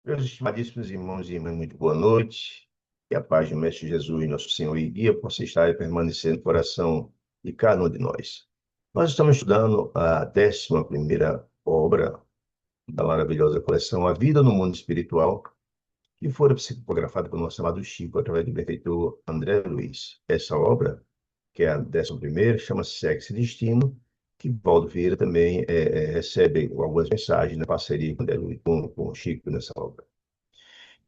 Meus estimadíssimos irmãos e irmãs, muito boa noite. Que a paz do Mestre Jesus, nosso Senhor e Guia, possa estar e permanecer no coração de cada um de nós. Nós estamos estudando a 11ª obra da maravilhosa coleção A Vida no Mundo Espiritual, que foi psicografada pelo nosso amado Chico, através do benfeitor André Luiz. Essa obra, que é a 11ª, chama-se Sexo e Destino, que Valdo Vieira também recebe algumas mensagens na parceria com, André Luiz, com o Chico nessa obra.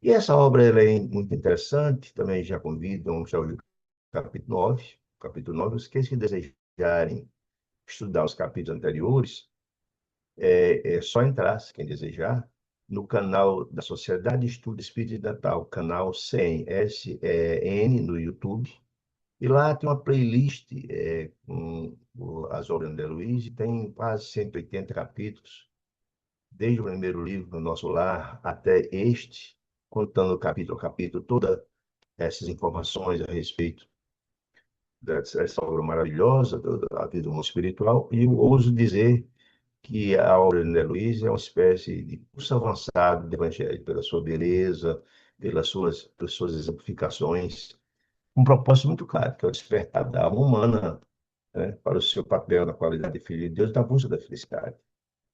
E essa obra ela é muito interessante, também já convido, vamos já o capítulo 9. Capítulo 9, os que desejarem estudar os capítulos anteriores, é só entrar, se quem desejar, no canal da Sociedade de Estudo Espírita de Natal, canal 100, SEN, no YouTube. E lá tem uma playlist com as obras de André Luiz, e tem quase 180 capítulos, desde o primeiro livro, do Nosso Lar, até este, contando capítulo a capítulo, todas essas informações a respeito dessa obra maravilhosa, da vida do mundo espiritual, e eu ouso dizer que a obra de André Luiz é uma espécie de curso avançado do Evangelho, pela sua beleza, pelas suas exemplificações, um propósito muito claro, que é o despertar da alma humana, né, para o seu papel na qualidade de filho de Deus, na busca da felicidade,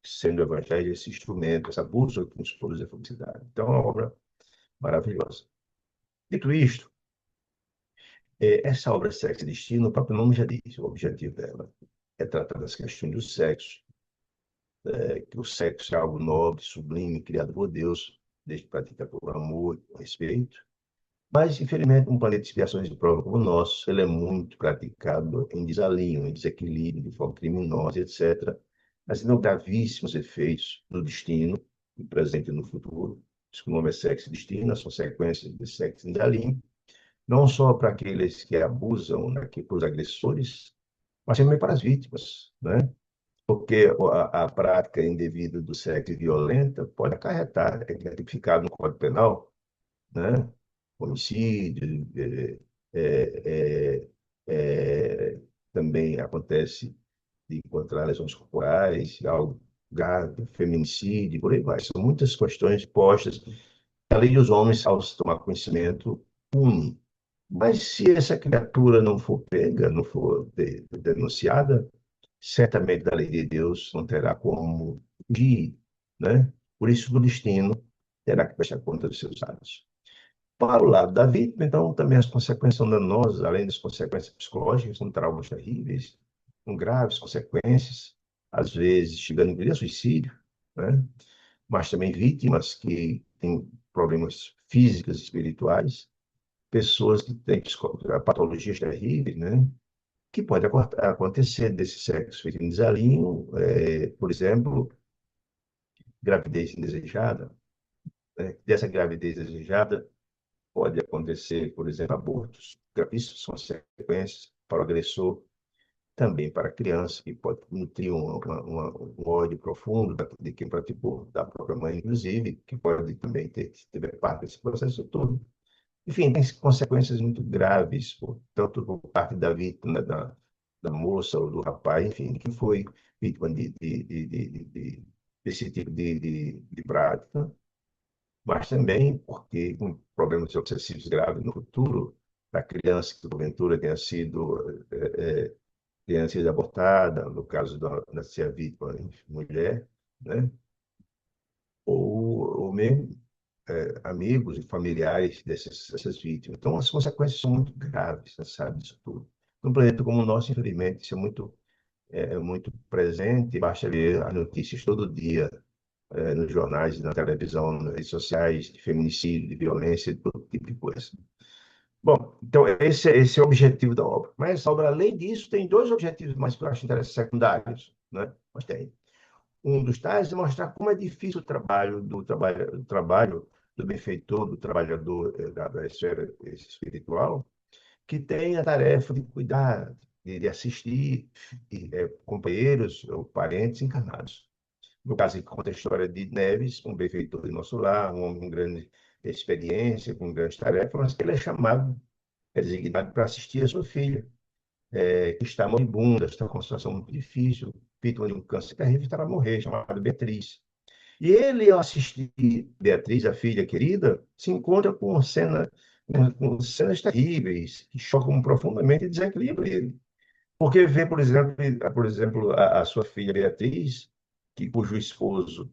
sendo o Evangelho esse instrumento, essa busca que nos produz a felicidade. Então, é uma obra maravilhosa. Dito isto, essa obra Sexo e Destino, o próprio nome já diz, o objetivo dela é tratar das questões do sexo, que o sexo é algo nobre, sublime, criado por Deus, desde que pratica por amor e respeito. Mas, infelizmente, um planeta de expiações e prova como o nosso, ele é muito praticado em desalinho, em desequilíbrio, de forma criminosa, etc., trazendo gravíssimos efeitos no destino, no presente e no futuro. Isso que o nome é sexo e destino, as consequências de sexo e desalinho, não só para aqueles que abusam, né, para os agressores, mas também para as vítimas, né? Porque a prática indevida do sexo violenta pode acarretar, é tipificado no Código Penal, né? Homicídio, é, também acontece de encontrar lesões corporais, algo grave, feminicídio, por aí vai. São muitas questões postas. A lei dos homens, ao se tomar conhecimento, pune. Mas se essa criatura não for pega, não for denunciada, certamente da lei de Deus não terá como fugir, né? Por isso, o destino terá que prestar conta dos seus atos. Para o lado da vítima, então, também as consequências são danosas, além das consequências psicológicas, são traumas terríveis, com graves consequências, às vezes chegando inclusive a suicídio, né? Mas também vítimas que têm problemas físicos e espirituais, pessoas que têm patologias terríveis, né? Que pode acontecer desse sexo feito em desalinho, por exemplo, gravidez indesejada, né? Dessa gravidez desejada pode acontecer, por exemplo, abortos, gravíssimas consequências para o agressor, também para a criança, que pode nutrir um ódio profundo de quem praticou, da própria mãe, inclusive, que pode também ter parte desse processo todo. Enfim, tem consequências muito graves, tanto por parte da vítima, né, da moça ou do rapaz, enfim, que foi vítima desse tipo de prática, mas também porque com problemas obsessivos graves no futuro, a criança que porventura tenha sido abortada, no caso da ser vítima mulher, né? Ou mesmo amigos e familiares dessas vítimas. Então, as consequências são muito graves, você sabe disso tudo. Num planeta como o nosso, infelizmente, isso é muito presente, basta ver as notícias todo dia, nos jornais, na televisão, nas redes sociais, de feminicídio, de violência, de todo tipo de coisa. Bom, então esse é o objetivo da obra. Mas essa obra, além disso, tem dois objetivos mais que eu acho interessantes, secundários, né? Mas tem. Um dos tais é mostrar como é difícil o trabalho do benfeitor, do trabalhador da esfera espiritual, que tem a tarefa de cuidar, de assistir companheiros ou parentes encarnados. No caso, conta a história de Neves, um benfeitor de nosso lar, um homem com grande experiência, com grande tarefa, mas que ele é chamado, é designado para assistir a sua filha, que está moribunda, está com uma situação muito difícil, vítima de um câncer terrível, está para morrer, chamada Beatriz. E ele, ao assistir Beatriz, a filha querida, se encontra com cenas terríveis que chocam profundamente e desequilibram ele. Porque vê, por exemplo, a sua filha Beatriz, que, cujo esposo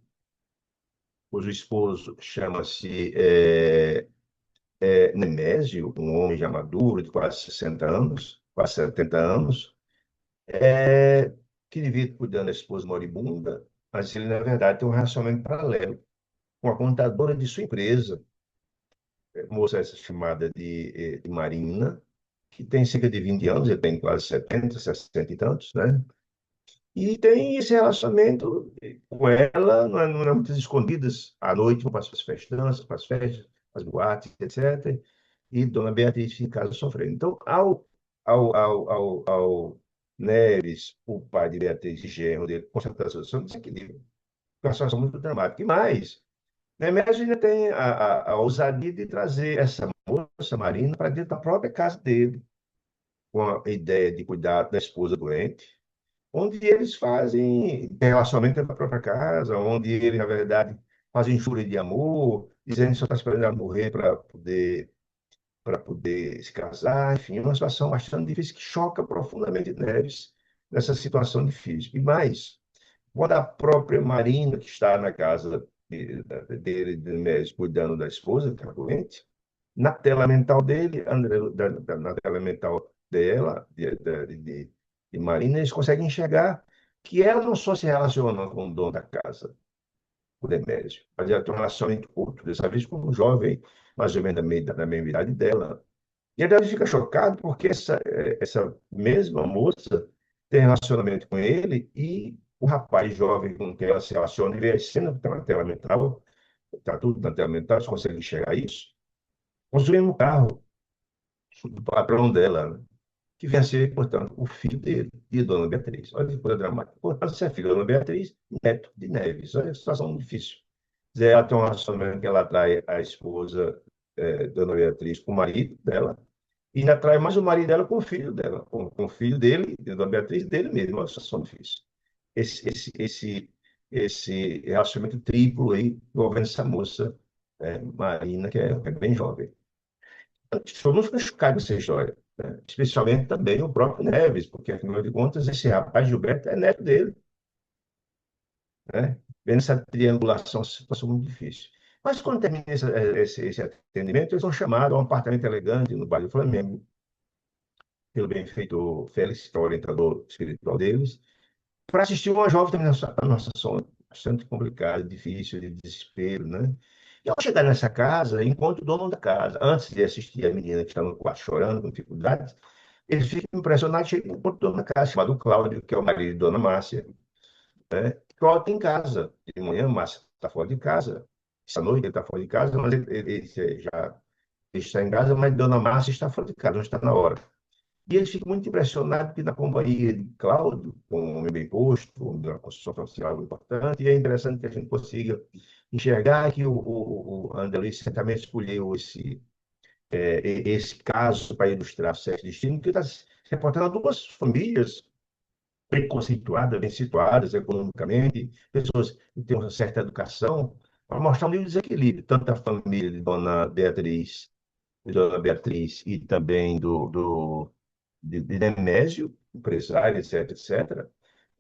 chama-se Nemésio, um homem já maduro, de quase 60 anos, quase 70 anos, é, que devia estar cuidando da esposa moribunda, mas ele, na verdade, tem um relacionamento paralelo com a contadora de sua empresa, moça essa chamada de Marina, que tem cerca de 20 anos, ele tem quase 70, 60 e tantos, né? E tem esse relacionamento com ela, não é muitas escondidas, à noite vão para as festanças, para as festas, as boates, etc. E Dona Beatriz fica em casa sofrendo. Então, ao Neves, o pai de Beatriz e genro dele, constatar a situação, desequilíbrio. Uma situação muito dramática. E mais, Nemésio ainda tem a ousadia de trazer essa moça, Marina, para dentro da própria casa dele, com a ideia de cuidar da esposa doente, onde eles fazem relacionamento dentro da própria casa, onde ele, na verdade, fazem injúria de amor, dizendo que só está esperando ela morrer para poder se casar, enfim, é uma situação bastante difícil que choca profundamente Neves nessa situação difícil. E mais, quando a própria Marina, que está na casa de Neves, cuidando da esposa, que está doente, na tela mental dele, na tela mental dela, de Marina, eles conseguem enxergar que ela não só se relaciona com o dono da casa, o Demésio, mas ela tem um relacionamento outro, dessa vez com um jovem, mais ou menos da mesma idade dela. E ele fica chocado porque essa mesma moça tem relacionamento com ele e o rapaz jovem com quem ela se relaciona, ele vê a cena que está na tela mental, está tudo na tela mental, você consegue enxergar isso, construindo um carro do patrão dela, né? Que vem a ser, portanto, o filho dele, de Dona Beatriz. Olha que coisa dramática. Portanto, você é filho de Dona Beatriz, neto de Neves. Olha que situação difícil. Zé, ela tem um relacionamento que ela atrai a esposa, Dona Beatriz, com o marido dela, e ainda atrai mais o marido dela com o filho dela, com o filho dele, de Dona Beatriz, dele mesmo. Olha que situação difícil. Esse relacionamento triplo aí, envolvendo essa moça, Marina, que é bem jovem. Somos chocados com essa história, né? Especialmente também o próprio Neves, porque, afinal de contas, esse rapaz Gilberto é neto dele, né? Vendo essa triangulação, essa situação muito difícil. Mas quando termina esse atendimento, eles são chamados a um apartamento elegante no bairro do Flamengo, pelo benfeitor Félix, que é o orientador espiritual deles, para assistir uma jovem também numa situação bastante complicada, difícil, de desespero, né? E ao chegar nessa casa, encontro o dono da casa. Antes de assistir a menina que está no quarto chorando, com dificuldades, ele fica impressionado, chega e encontra o dono da casa, chamado Cláudio, que é o marido de Dona Márcia, né? Cláudio está em casa. De manhã, Márcia está fora de casa. Essa noite ele está fora de casa, mas ele já está em casa, mas Dona Márcia está fora de casa, não está na hora. E ele fica muito impressionado que na companhia de Cláudio, com um homem bem posto, um homem de uma construção social importante, e é interessante que a gente consiga enxergar que o André certamente escolheu esse caso para ilustrar o sexo destino, que está se reportando a duas famílias preconceituadas, bem situadas economicamente, pessoas que têm uma certa educação, para mostrar um nível de desequilíbrio, tanto da família de Dona Beatriz e também de Nemésio, empresário, etc, etc.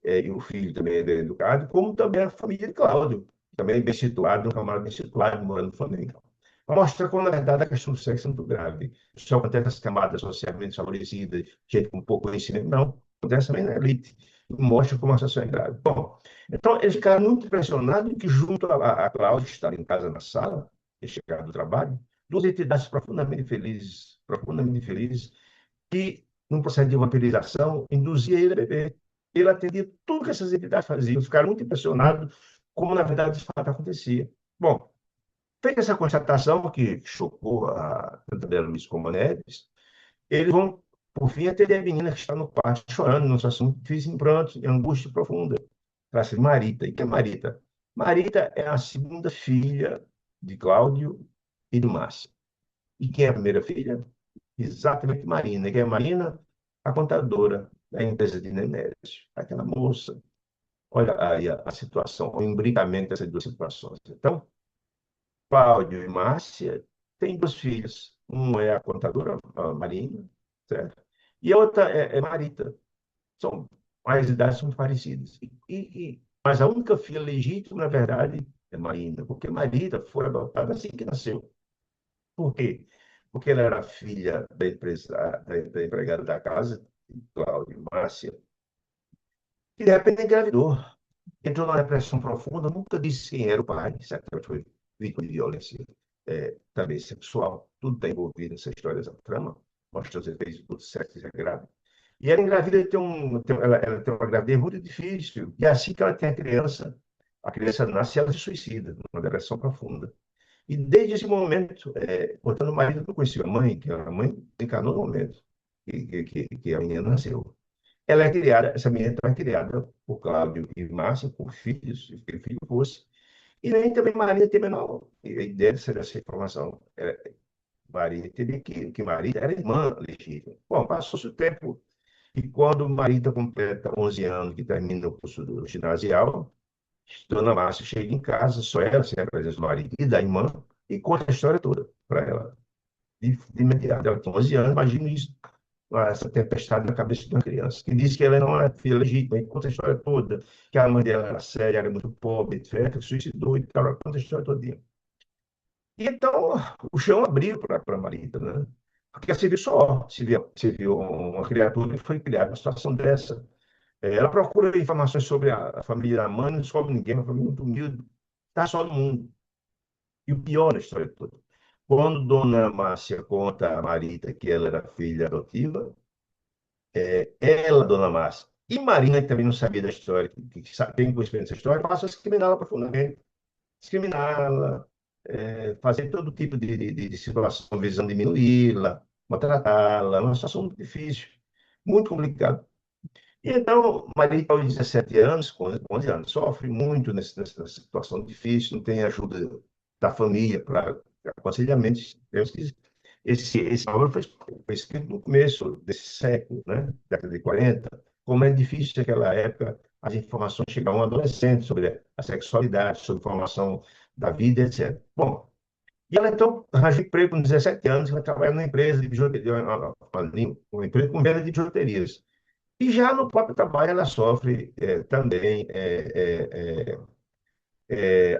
E o filho também é bem educado, como também a família de Cláudio, também é bem situado, um camarada bem situado, morando no Flamengo. Mostra como, na verdade, a questão do sexo é muito grave. Só acontece nas camadas socialmente desfavorecidas, gente com pouco conhecimento, não. Acontece também na elite. Mostra como a situação é grave. Bom, então eles ficaram muito impressionados que, junto a Cláudia, que estava em casa na sala, e chegado do trabalho, duas entidades profundamente felizes, que, num processo de vampirização, induzia ele a beber. Ele atendia tudo que essas entidades faziam. Ficaram muito impressionados como, na verdade, de fato acontecia. Bom, feita essa constatação que chocou tanto a Bela Luiz como a Neves, eles vão, por fim, atender a menina que está no quarto chorando, num situação difícil, em pranto, em angústia profunda. Trata-se de Marita. E que é Marita? Marita é a segunda filha de Cláudio e de Márcia. E quem é a primeira filha? Exatamente Marina. Quem é Marina? A contadora da empresa de Nemésio. Aquela moça Olha aí a situação, o imbricamento dessas duas situações. Então, Cláudio e Márcia têm duas filhas. Uma é a contadora, a Marina, certo? E a outra é Marita. São, as idades são parecidas. Mas a única filha legítima, na verdade, é Marina, porque Marita foi adotada assim que nasceu. Por quê? Porque ela era filha da empregada da casa, Cláudia e Márcia, e de repente engravidou. Entrou numa depressão profunda, nunca disse quem era o pai, certamente foi vítima de violência também sexual. Tudo está envolvido nessa história, dessa trama, mostra os efeitos do sexo e grávida. E ela engravida, ela tem uma gravidez muito difícil, e assim que ela tem a criança nasce, ela se suicida, numa depressão profunda. E desde esse momento, portanto, o marido não conhecia a mãe, que a mãe encarnou no momento que a menina nasceu. Ela é criada, essa menina também é criada por Cláudio e Márcia, por filhos, se o filho fosse. E nem também Maria tem a menor ideia dessa informação. Maria teria que Maria era irmã legítima. Bom, passou-se o tempo, e quando Maria completa 11 anos, que termina o curso do ginasial, Dona Márcia chega em casa, só ela, sem a presença do marido e da irmã, e conta a história toda para ela. De imediato, ela tem 11 anos, imagina isso, essa tempestade na cabeça de uma criança, que diz que ela não é filha legítima, e conta a história toda, que a mãe dela era séria, era muito pobre, etc., suicidou e tal, ela conta a história toda. E então o chão abriu para a Marita, né? Porque se viu só, se viu uma criatura que foi criada numa situação dessa. Ela procura informações sobre a família da mãe, não descobre ninguém, uma família muito humilde, está só no mundo. E o pior da história toda, quando Dona Márcia conta a Marita que ela era filha adotiva, ela, Dona Márcia, e Marina, que também não sabia da história, que tem conhecimento dessa história, passam a discriminá-la profundamente. Discriminá-la, fazer todo tipo de situação visando diminuí-la, maltratá-la, uma situação muito difícil, muito complicada. E então, Marita, aos 17 anos, com 11 anos, sofre muito nessa situação difícil, não tem ajuda da família para aconselhamento. Esse livro foi escrito no começo desse século, né? Década de 40. Como é difícil naquela época as informações chegavam a um adolescente sobre a sexualidade, sobre a formação da vida, etc. Bom, e ela então arranja emprego com 17 anos, vai trabalhar numa empresa de bijuteria, uma empresa com venda de bijuterias. E já no próprio trabalho ela sofre também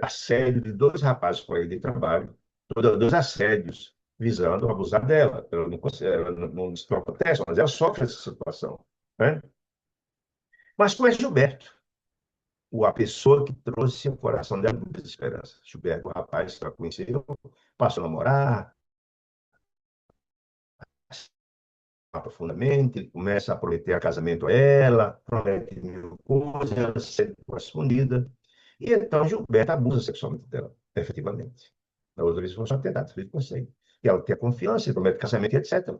assédio de dois rapazes com ele de trabalho, dois assédios visando abusar dela. Ela não diz que não acontece, mas ela sofre essa situação, né? Mas com esse Gilberto, a pessoa que trouxe o coração dela muitas esperanças. Gilberto, o rapaz que ela conheceu, passou a namorar profundamente, ele começa a prometer casamento a ela, promete mil coisas, ela se sente correspondida. E então Gilberto abusa sexualmente dela, efetivamente. Na outra vez foi só tentar, ele consegue. E ela tem a confiança, ele promete casamento e etc.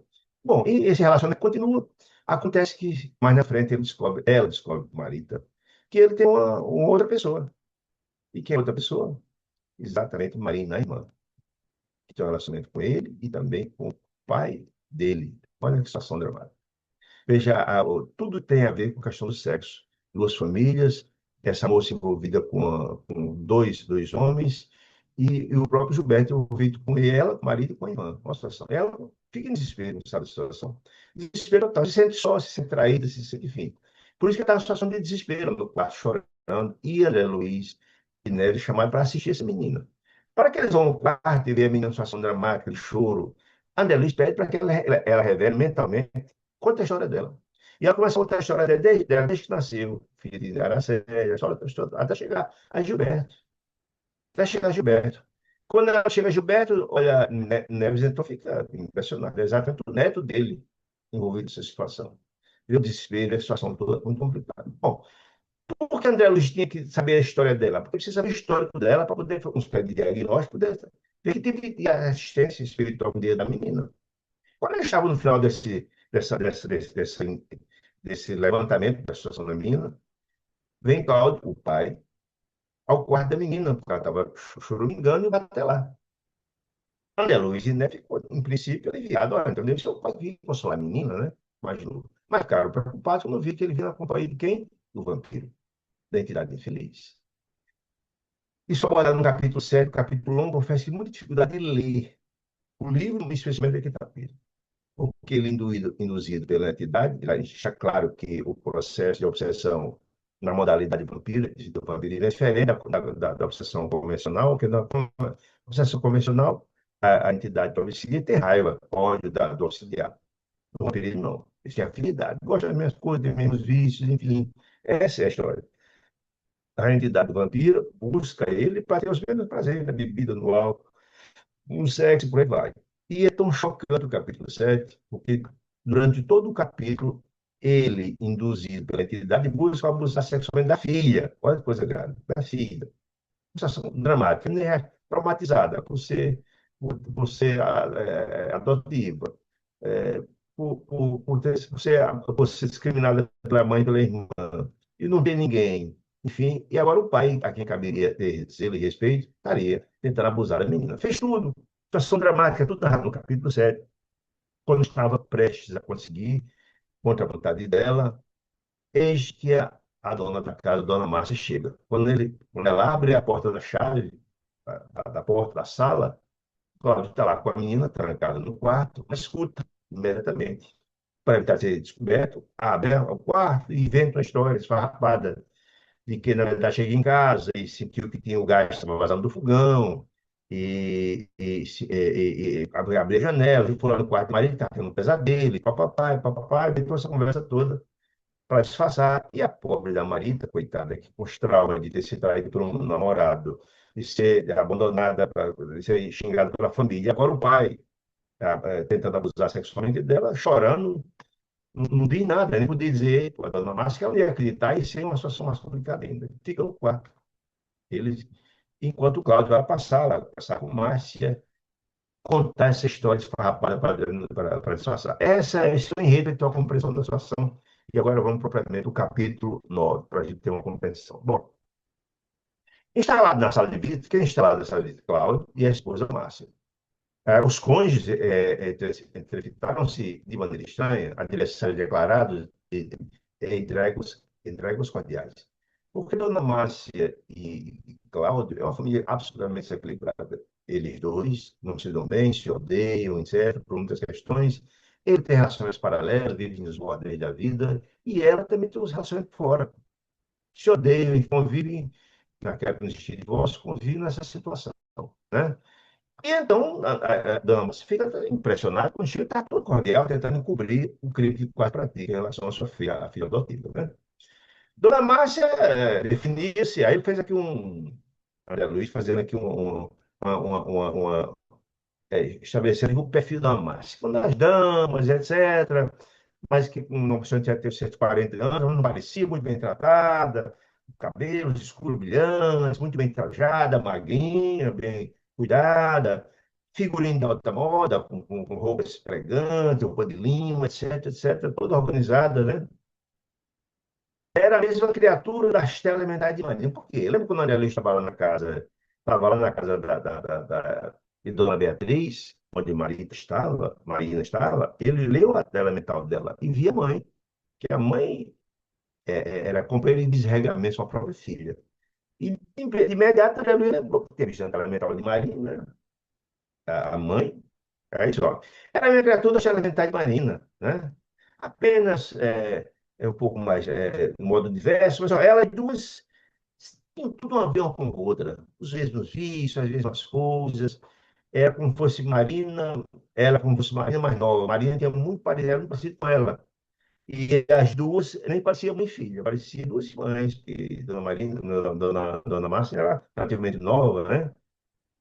Bom, e esse relacionamento continua. Acontece que mais na frente ela descobre com Marita, que ele tem uma outra pessoa. E que é outra pessoa? Exatamente Marina, a irmã, que tem um relacionamento com ele e também com o pai dele. Olha que situação dramática. Veja, tudo tem a ver com a questão do sexo. Duas famílias, essa moça envolvida com dois homens, e o próprio Gilberto envolvido com ela, com o marido e com a irmã. Uma situação. Ela fica em desespero, sabe a situação? Desespero total, se sente só, se sente traída, se sente, enfim. Por isso que está em situação de desespero no quarto, chorando, e André Luiz e Neves chamaram para assistir essa menina. Para que eles vão ao quarto e ver a menina em situação dramática, de choro, André Luiz pede para que ela revele mentalmente. Conta a história dela. E ela começa a contar a história desde que nasceu, filha de Araceli, a história toda, até chegar a Gilberto. Até chegar a Gilberto. Quando ela chega a Gilberto, olha, Neves então fica impressionado. É exatamente o neto dele envolvido nessa situação. E o desespero, a situação toda muito complicada. Bom, por que André Luiz tinha que saber a história dela? Porque precisa saber o histórico dela para poder fazer um diagnóstico, poder ver que tipo de assistência espiritual da menina. Quando ele estava no final desse levantamento da situação da menina, vem Cláudio, o pai, ao quarto da menina, porque ela estava choramingando e vai até lá. André Luiz, né, ficou, em princípio, aliviado. Olha, então deve ser o pai que vinha consolar a menina, né? Mas, mas cara, preocupado quando eu vi que ele vinha na companhia de quem? Do vampiro. da entidade infeliz. E só olhar no capítulo 7, capítulo longo, confesso que muita dificuldade de ler o livro, especialmente aquele capítulo. Porque ele induzido pela entidade, ele deixa claro que o processo de obsessão na modalidade vampiro, do vampirismo é diferente da obsessão convencional, porque na obsessão convencional, a entidade homicida tem raiva, ódio do auxiliar. No vampirismo, não. Eles têm afinidade, gostam das mesmas coisas, dos mesmos vícios, enfim. Essa é a história. A entidade do vampiro busca ele para ter os mesmos prazeres, na bebida, no álcool, no sexo, por aí vai. E é tão chocante o capítulo 7, porque durante todo o capítulo, ele, induzido pela entidade, busca abusar sexualmente da filha. Olha que coisa grave, da filha. Uma situação dramática, nem é traumatizada por ser adotiva, é, por ser discriminada pela mãe e pela irmã, e não ter ninguém. Enfim, e agora o pai, a quem caberia ter zelo e respeito, estaria tentando abusar da menina. Fez tudo. Situação dramática, tudo narrado no capítulo 7. Quando estava prestes a conseguir, contra a vontade dela, eis que a dona da casa, a dona Márcia, chega. Quando ela abre a porta da chave, da porta da sala, Cláudio está lá com a menina trancada no quarto, mas escuta imediatamente. Para evitar ser descoberto, abre o quarto e inventa uma história esfarrapada de que, na verdade, chega em casa e sentiu que tinha o gás que estava vazando do fogão, e abriu a janela, e foi lá no quarto do marido, estava tendo um pesadelo, e papapá, e depois essa conversa toda para disfarçar. E a pobre da Marita, coitada, que com os traumas de ter sido traída por um namorado, de ser abandonada, de ser xingada pela família, e agora o pai tentando abusar sexualmente dela, chorando, não diz nada, nem podia dizer, pô, a dona Márcia, que ela ia acreditar e ser uma situação mais complicada ainda. Fica no quarto. Eles, enquanto o Cláudio vai passar lá, passar com Márcia, contar essa história esfarrapada para disfarçar. Esse é o enredo, então, a compreensão da situação. E agora vamos propriamente ao capítulo 9 para a gente ter uma compreensão. Bom, instalado na sala de visita, quem é instalado na sala de visita? Cláudio e a esposa Márcia. Os cônjuges entrevistaram-se de maneira estranha, adversários declarados e entregos cordiais. Porque Dona Márcia e Cláudio é uma família absolutamente desequilibrada. Eles dois não se dão bem, se odeiam, etc., por muitas questões. Ele tem relações paralelas, vive nos bordéis da vida, e ela também tem os relações fora. Se odeiam e convivem, naquela que não existia divórcio, convivem nessa situação, né? E então, Damas fica impressionado quando chega, está todo cordial, tentando encobrir o crime que quase pratica em relação à sua filha, a filha adotiva, né? Dona Márcia definia-se, aí ele fez aqui André Luiz fazendo aqui estabelecendo o perfil da Márcia. Quando as damas, etc., mas que uma pessoa tinha ter 140 anos, não parecia muito bem tratada, cabelos escuros brilhantes, muito bem trajada, magrinha, bem cuidada, figurino de alta moda, com roupas elegantes, roupa de linho, etc, etc, toda organizada, né? Era a mesma criatura das telementais de Maria. Por quê? Lembra quando a Maria Luísa estava lá na casa de Dona Beatriz, onde Marina estava, ele leu a tela mental dela e via a mãe, que a mãe era companheira de desregamento sua própria filha. E de imediato a Luísa lembrou que teve visto a tela mental de Marina, a mãe, é isso, ó. Era a minha criatura da elementar de Marina, né? Apenas um pouco mais de modo diverso, mas ó, elas duas tinham tudo a ver uma com a outra. Os mesmos vícios, as mesmas coisas. Era como fosse Marina, ela como fosse Marina mais nova. Marina tinha muito parecido, era muito parecido com ela. E as duas nem pareciam mãe e filha, pareciam duas mães, que Dona Marina, Dona Márcia era relativamente nova, né?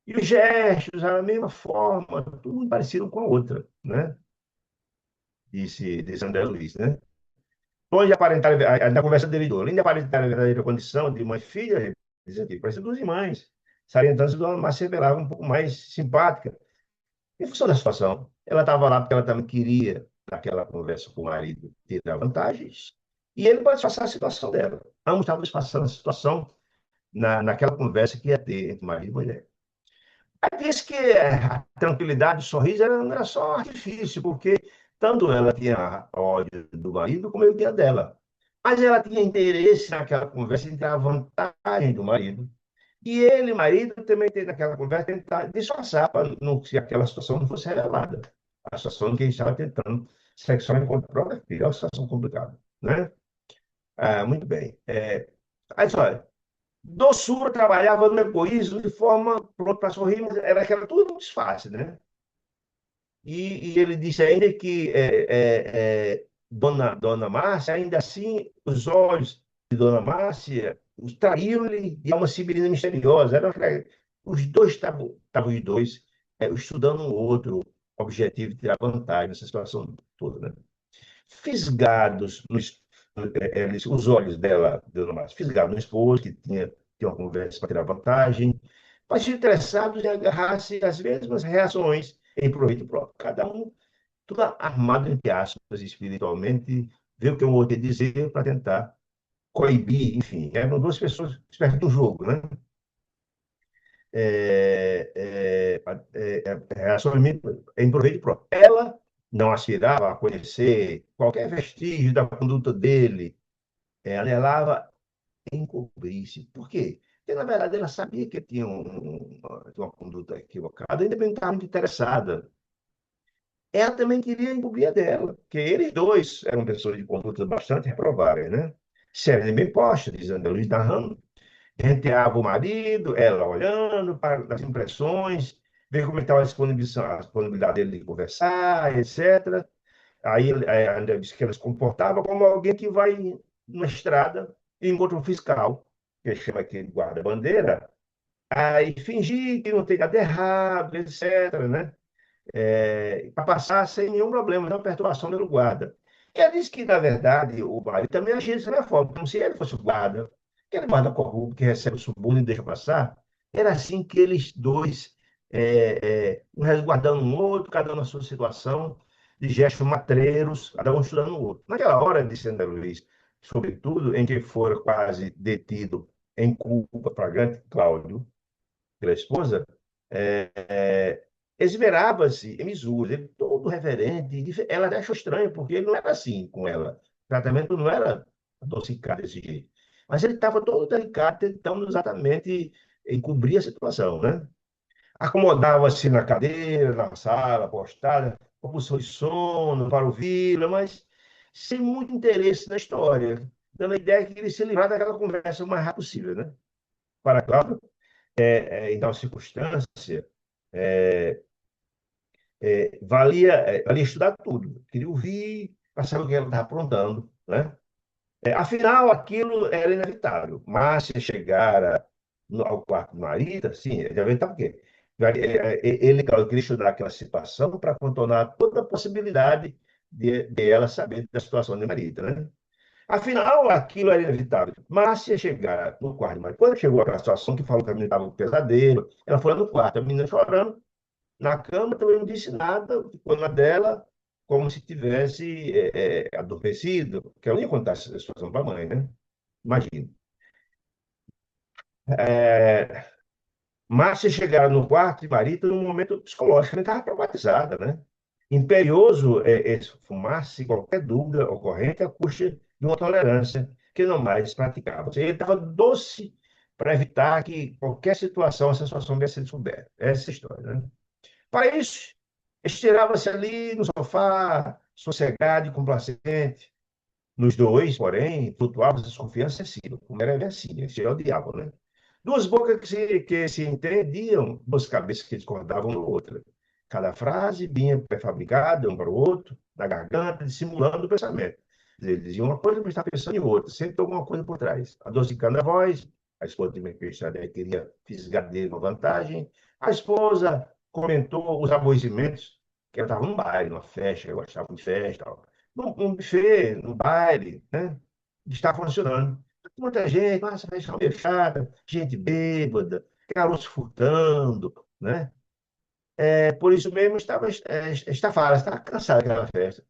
E os gestos, a mesma forma, tudo muito parecido com a outra, né? Disse André Luiz, né? Onde aparentar, na conversa dele, além de aparentar a verdadeira condição de mãe e filha, diz aqui, parece duas irmãs, salientando-se de uma Márcia Belava um pouco mais simpática. Em função da situação, ela estava lá porque ela também queria, naquela conversa com o marido, tirar vantagens, e ele pode passar a situação dela. Ambos estavam passando a situação naquela conversa que ia ter entre marido e mulher. Aí disse que a tranquilidade, o sorriso era só artifício, porque tanto ela tinha ódio do marido como ele tinha dela. Mas ela tinha interesse naquela conversa em ter a vantagem do marido. E ele, marido, também tem naquela conversa tentar disfarçar para não que aquela situação não fosse revelada. A situação que ele estava tentando sexualmente contra a própria filha. É uma situação complicada, né? Muito bem. Aí, olha, doçura trabalhava no egoísmo de forma pronto para sorrir, mas era aquela tudo muito disfarce, né? E ele disse ainda que Dona Márcia, ainda assim, os olhos de Dona Márcia os traíam-lhe de uma sibirina misteriosa. Os dois estavam os dois estudando um outro objetivo de tirar vantagem nessa situação toda, né? Fisgados os olhos dela, Dona Márcia, fisgados no esposo, que tinha uma conversa para tirar vantagem, mas interessados em agarrar-se às mesmas reações em proveito próprio. Cada um tudo armado, entre aspas, espiritualmente, ver o que o outro ia dizer para tentar coibir, enfim. Eram duas pessoas espertas do jogo, né? Relacionamento em proveito próprio. Ela não aspirava a conhecer qualquer vestígio da conduta dele, anelava encobrir-se. Por quê? Porque, na verdade, ela sabia que tinha uma conduta equivocada, ainda bem que estava muito interessada. Ela também queria encobrir a dela, porque eles dois eram pessoas de conduta bastante reprováveis, né? Sérgio bem posta, dizendo Luiz narrando, renteava o marido, ela olhando para as impressões, ver como estava a disponibilidade dele de conversar, etc. Aí ainda disse que ela se comportava como alguém que vai numa estrada e encontra um fiscal, que chama aqui de guarda-bandeira, aí fingir que não tem nada errado, etc., né? Para passar sem nenhum problema, nenhuma perturbação pelo guarda. E ela disse que, na verdade, o marido também agia dessa forma, como se ele fosse o guarda, aquele guarda corrupto que recebe o suborno e deixa passar. Era assim que eles dois, um resguardando um outro, cada um na sua situação, de gestos matreiros, cada um estudando o outro. Naquela hora, disse André Luiz, sobretudo em que fora quase detido em culpa flagrante, Cláudio, pela esposa, esmerava-se em Misurra, ele todo reverente. Ela até achou estranho, porque ele não era assim com ela. O tratamento não era adocicado desse jeito. Mas ele estava todo delicado, tentando exatamente encobrir a situação, né? Acomodava-se na cadeira, na sala, postada, com pulsão de sono para ouvi-la, mas sem muito interesse na história, dando a ideia que ele se livrar daquela conversa o mais rápido possível, né? Para Cláudio, em tal circunstância, valia estudar tudo. Queria ouvir, para saber o que ela estava aprontando, né? Afinal, aquilo era inevitável. Márcia chegara ao quarto do marido, assim, ele já estava o quê? Ele, claro, queria estudar aquela situação para contornar toda a possibilidade de ela saber da situação do marido, né? Afinal, aquilo era inevitável. Márcia chegara no quarto do marido. Quando chegou aquela situação que falou que a menina estava com pesadelo, ela foi lá no quarto, a menina chorando, na cama também não disse nada, ficou na dela, como se tivesse adormecido, que eu não ia contar essa situação para a mãe, né? Imagina. É, Márcia chegara no quarto de marido num momento psicológico, ela estava traumatizada, né? Imperioso esfumar-se qualquer dúvida ocorrente à custa de uma tolerância que não mais praticava. Ou seja, ele estava doce para evitar que qualquer situação, essa situação viesse a ser descoberta. Essa é a história, né? Para isso, estirava-se ali no sofá, sossegado e complacente. Nos dois, porém, flutuava desconfiança excessiva, como era vencível, esse é o diabo, né? Duas bocas que se entendiam, duas cabeças que discordavam uma da outra. Cada frase vinha pré-fabricada um para o outro, na garganta, dissimulando o pensamento. Ele dizia uma coisa, mas estava pensando em outra, sempre alguma coisa por trás. Adocicando a voz, a esposa de Mercedes queria fisgar dele uma vantagem. A esposa comentou os aborrecimentos, que ela estava num baile, numa festa, eu gostava de festa, tal. Num buffet, num baile, né? Está funcionando. Muita gente, nossa, festa fechada, gente bêbada, garotos furtando, né? Por isso mesmo estava cansada daquela festa.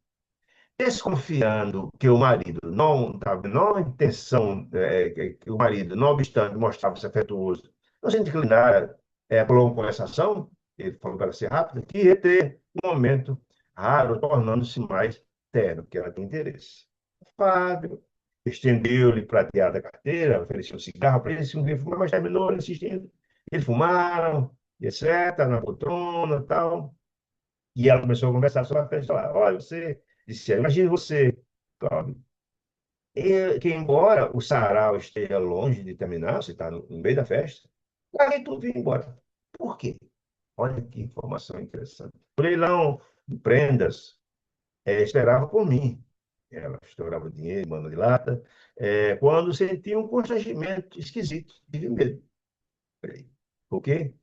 Desconfiando que o marido não a intenção, que o marido, não obstante, mostrava-se afetuoso, não se inclinara por uma conversação, ele falou para ser rápido, que ia ter um momento raro, tornando-se mais terno, que ela tem interesse. Fábio, estendeu-lhe prateada a carteira, ofereceu um cigarro para ele, se não fumar, mas terminou insistindo. Eles fumaram, etc., na poltrona e tal. E ela começou a conversar sobre a festa lá. Olha, você, disse ela, imagine você, Cláudio, que embora o sarau esteja longe de terminar, você está no meio da festa, larguei tudo e vim embora. Por quê? Olha que informação interessante. O leilão de prendas esperava por mim. Ela estourava o dinheiro, mano de lata, quando sentia um constrangimento esquisito, tive medo. Peraí. Por quê?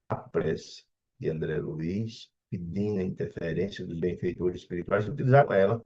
A prece de André Luiz, pedindo a interferência dos benfeitores espirituais, utilizaram ela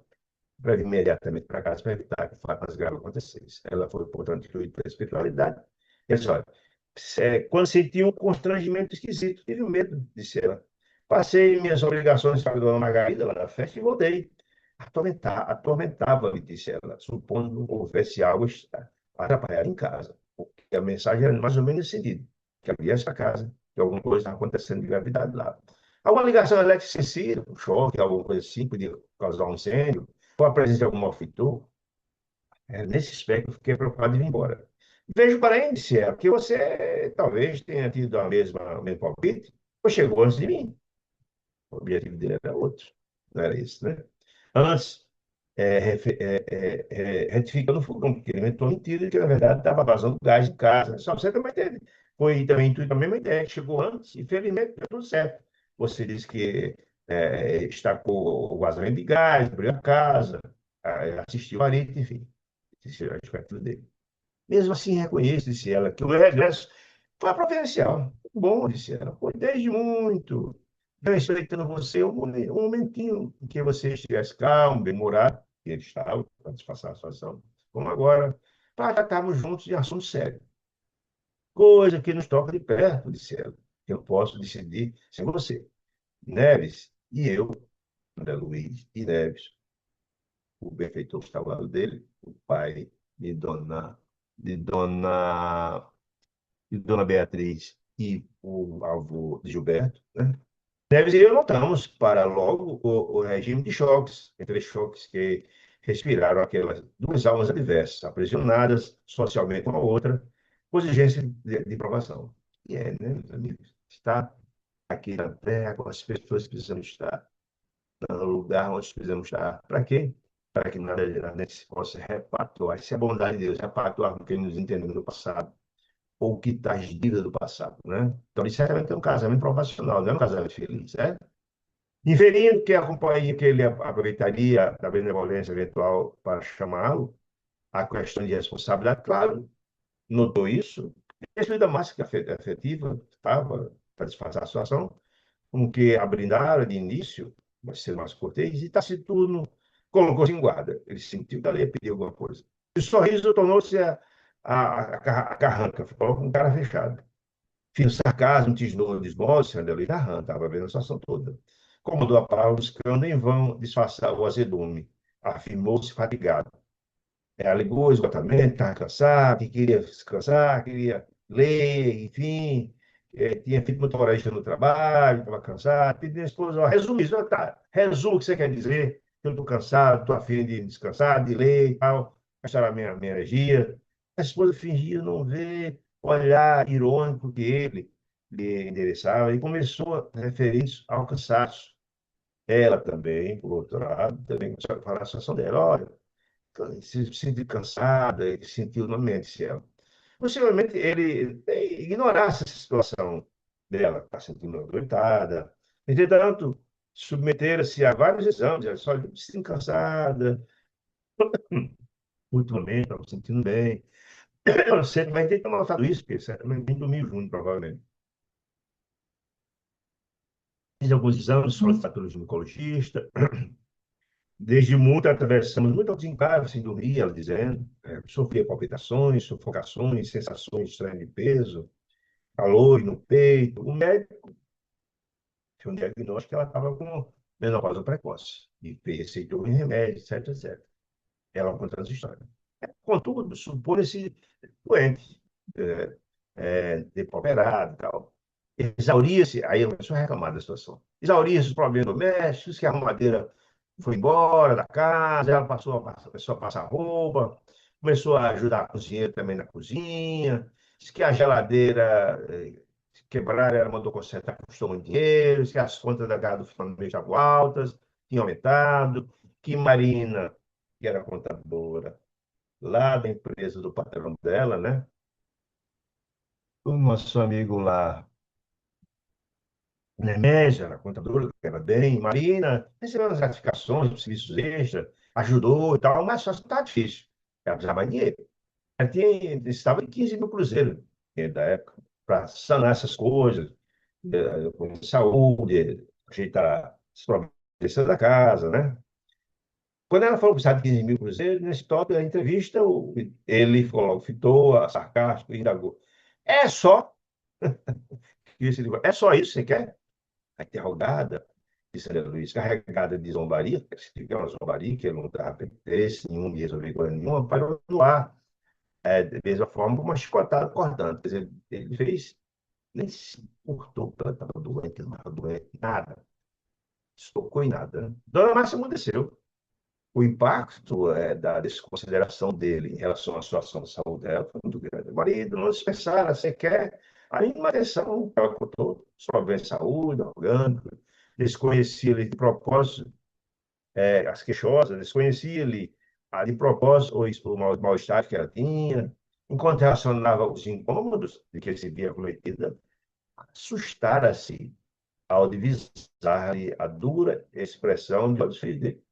para vir imediatamente para casa para evitar que fatos graves acontecessem. Ela foi, portanto, incluída pela espiritualidade. E ela disse, olha, quando senti um constrangimento esquisito, tive medo, disse ela. Passei minhas obrigações para a dona Margarida lá na festa e voltei. Atormentava-me, disse ela, supondo que houvesse algo para atrapalhar em casa. Porque a mensagem era mais ou menos nesse sentido, que havia essa casa, que alguma coisa estava acontecendo de gravidade lá. Alguma ligação elétrica sensível, um choque, alguma coisa assim, podia causar um incêndio, ou a presença de algum malfeitor. Nesse aspecto, eu fiquei preocupado de ir embora. Vejo para ele, disse ela, que você talvez tenha tido o mesmo palpite, ou chegou antes de mim. O objetivo dele era outro, não era isso, né? Antes, retificando o fogão, porque ele inventou mentira de que, na verdade, estava vazando gás em casa. Só para você também ter. Foi também intuito a mesma ideia, que chegou antes, e felizmente deu tudo certo. Você disse que destacou o vazamento de gás, abriu a casa, assistiu o marido, enfim, assistiu a expectativa dele. Mesmo assim, reconheço, disse ela, que o meu regresso foi providencial. Bom, disse ela, foi desde muito. Eu respeitando você um momentinho em que você estivesse calmo, bem-humorado, que ele estava, para disfarçar a situação, como agora, para tratarmos juntos de assunto sério. Coisa que nos toca de perto, disse ela, que eu posso decidir sem você. Neves e eu, André Luiz e Neves, o benfeitor que está ao lado dele, o pai de dona de Dona Beatriz e o avô de Gilberto, né? Neves e eu notamos para logo o regime de choques, entre choques que respiraram aquelas duas almas adversas, aprisionadas socialmente uma a outra, com exigência de provação. E né, meus amigos, está aqui na Terra com as pessoas que precisam estar, no lugar onde precisamos estar. Para quê? Para que nada se possa repactuar. Se a bondade de Deus repactuar com quem nos entendeu no passado, ou quitar as dívidas do passado, né? Então, isso certamente é um casamento profissional, não é um casamento feliz, né? Inferindo que a companhia que ele aproveitaria da benevolência eventual para chamá-lo, a questão de responsabilidade, claro, notou isso, respeito da máscara afetiva, estava para disfarçar a situação, com que a brindara de início, vai ser mais cortês, e taciturno colocou-se em guarda. Ele sentiu que ela ia pedir alguma coisa. E o sorriso tornou-se a carranca, ficou com cara fechada. Fiz sarcasmo, tisnou, desmoço, André Garran, estava vendo a situação toda. Comandou a palavra, buscando em vão disfarçar o azedume. Afirmou-se fatigado. Alegou o esgotamento, estava cansado, que queria descansar, queria ler, enfim. Tinha feito muita hora extra no trabalho, estava cansado. Pediu à esposa, ó, resume isso, tá, resume o que você quer dizer. Eu estou cansado, estou afim de descansar, de ler e tal, gastar a minha energia. A esposa fingia não ver, olhar irônico que ele lhe endereçava e começou a referir isso ao cansaço. Ela também, por outro lado, também começou a falar a situação dela. Olha, se sentiu cansada, ele sentiu no ambiente ela. Possivelmente ele ignorasse essa situação dela, está sentindo adoentada. Entretanto, submeter-se a vários exames, ela só se sentindo cansada, ultimamente, estava se sentindo bem. Você vai ter notado isso, porque certamente nem dormiu junto, provavelmente. Fiz alguns exames, solicitaram o ginecologista. Desde muito atravessamos muitos desencargos sem dormir, ela dizendo. Sofria palpitações, sufocações, sensações estranhas de peso, calor no peito. O médico fez um diagnóstico que ela estava com menopausa precoce. E receitou um remédio, etc, etc. Ela contando essa história. Contudo, supõe-se doente, depauperado e tal. Exauria-se, aí ela começou a reclamar da situação. Exauria-se os problemas domésticos, que a arrumadeira foi embora da casa, ela começou a passar roupa, começou a ajudar a cozinheira também na cozinha, disse que a geladeira quebraram, ela mandou consertar, custou muito dinheiro, disse que as contas da casa do família estavam altas, tinham aumentado, que Marina, que era contadora lá da empresa do patrão dela, né? O nosso amigo lá, Nemésio, era contadora, que era bem, Marina, recebeu umas gratificações, serviços extras, ajudou e tal, mas só está difícil. Ela precisava de dinheiro. Estava em 15 mil cruzeiros da época, para sanar essas coisas, com saúde, ajeitar as providências da casa, né? Quando ela falou que precisava de 15 mil cruzeiros, nesse top da entrevista, ele falou, logo, fitou, sarcástico, indagou. É só, é só isso que você quer? A interrogada, disse André Luiz, carregada de zombaria, se tiver uma zombaria, que ele não estava interesse nenhum de resolver coisa nenhuma, parou no ar. Da mesma forma, uma chicotada cortando. Quer dizer, ele fez, nem se importou, ela estava doente, não estava doente, nada. Estocou em nada. Né? Dona Márcia emudeceu. O impacto da desconsideração dele em relação à situação de saúde dela foi muito grande. Marido, não dispensaram, você quer ainda uma atenção, ela contou, só bem saúde, orgânico, desconhecia-lhe de propósito as queixosas, desconhecia-lhe de propósito o mal-estar que ela tinha, enquanto relacionava os incômodos de que se via cometida, assustara-se ao divisar-lhe a dura expressão de olhos filhos dele.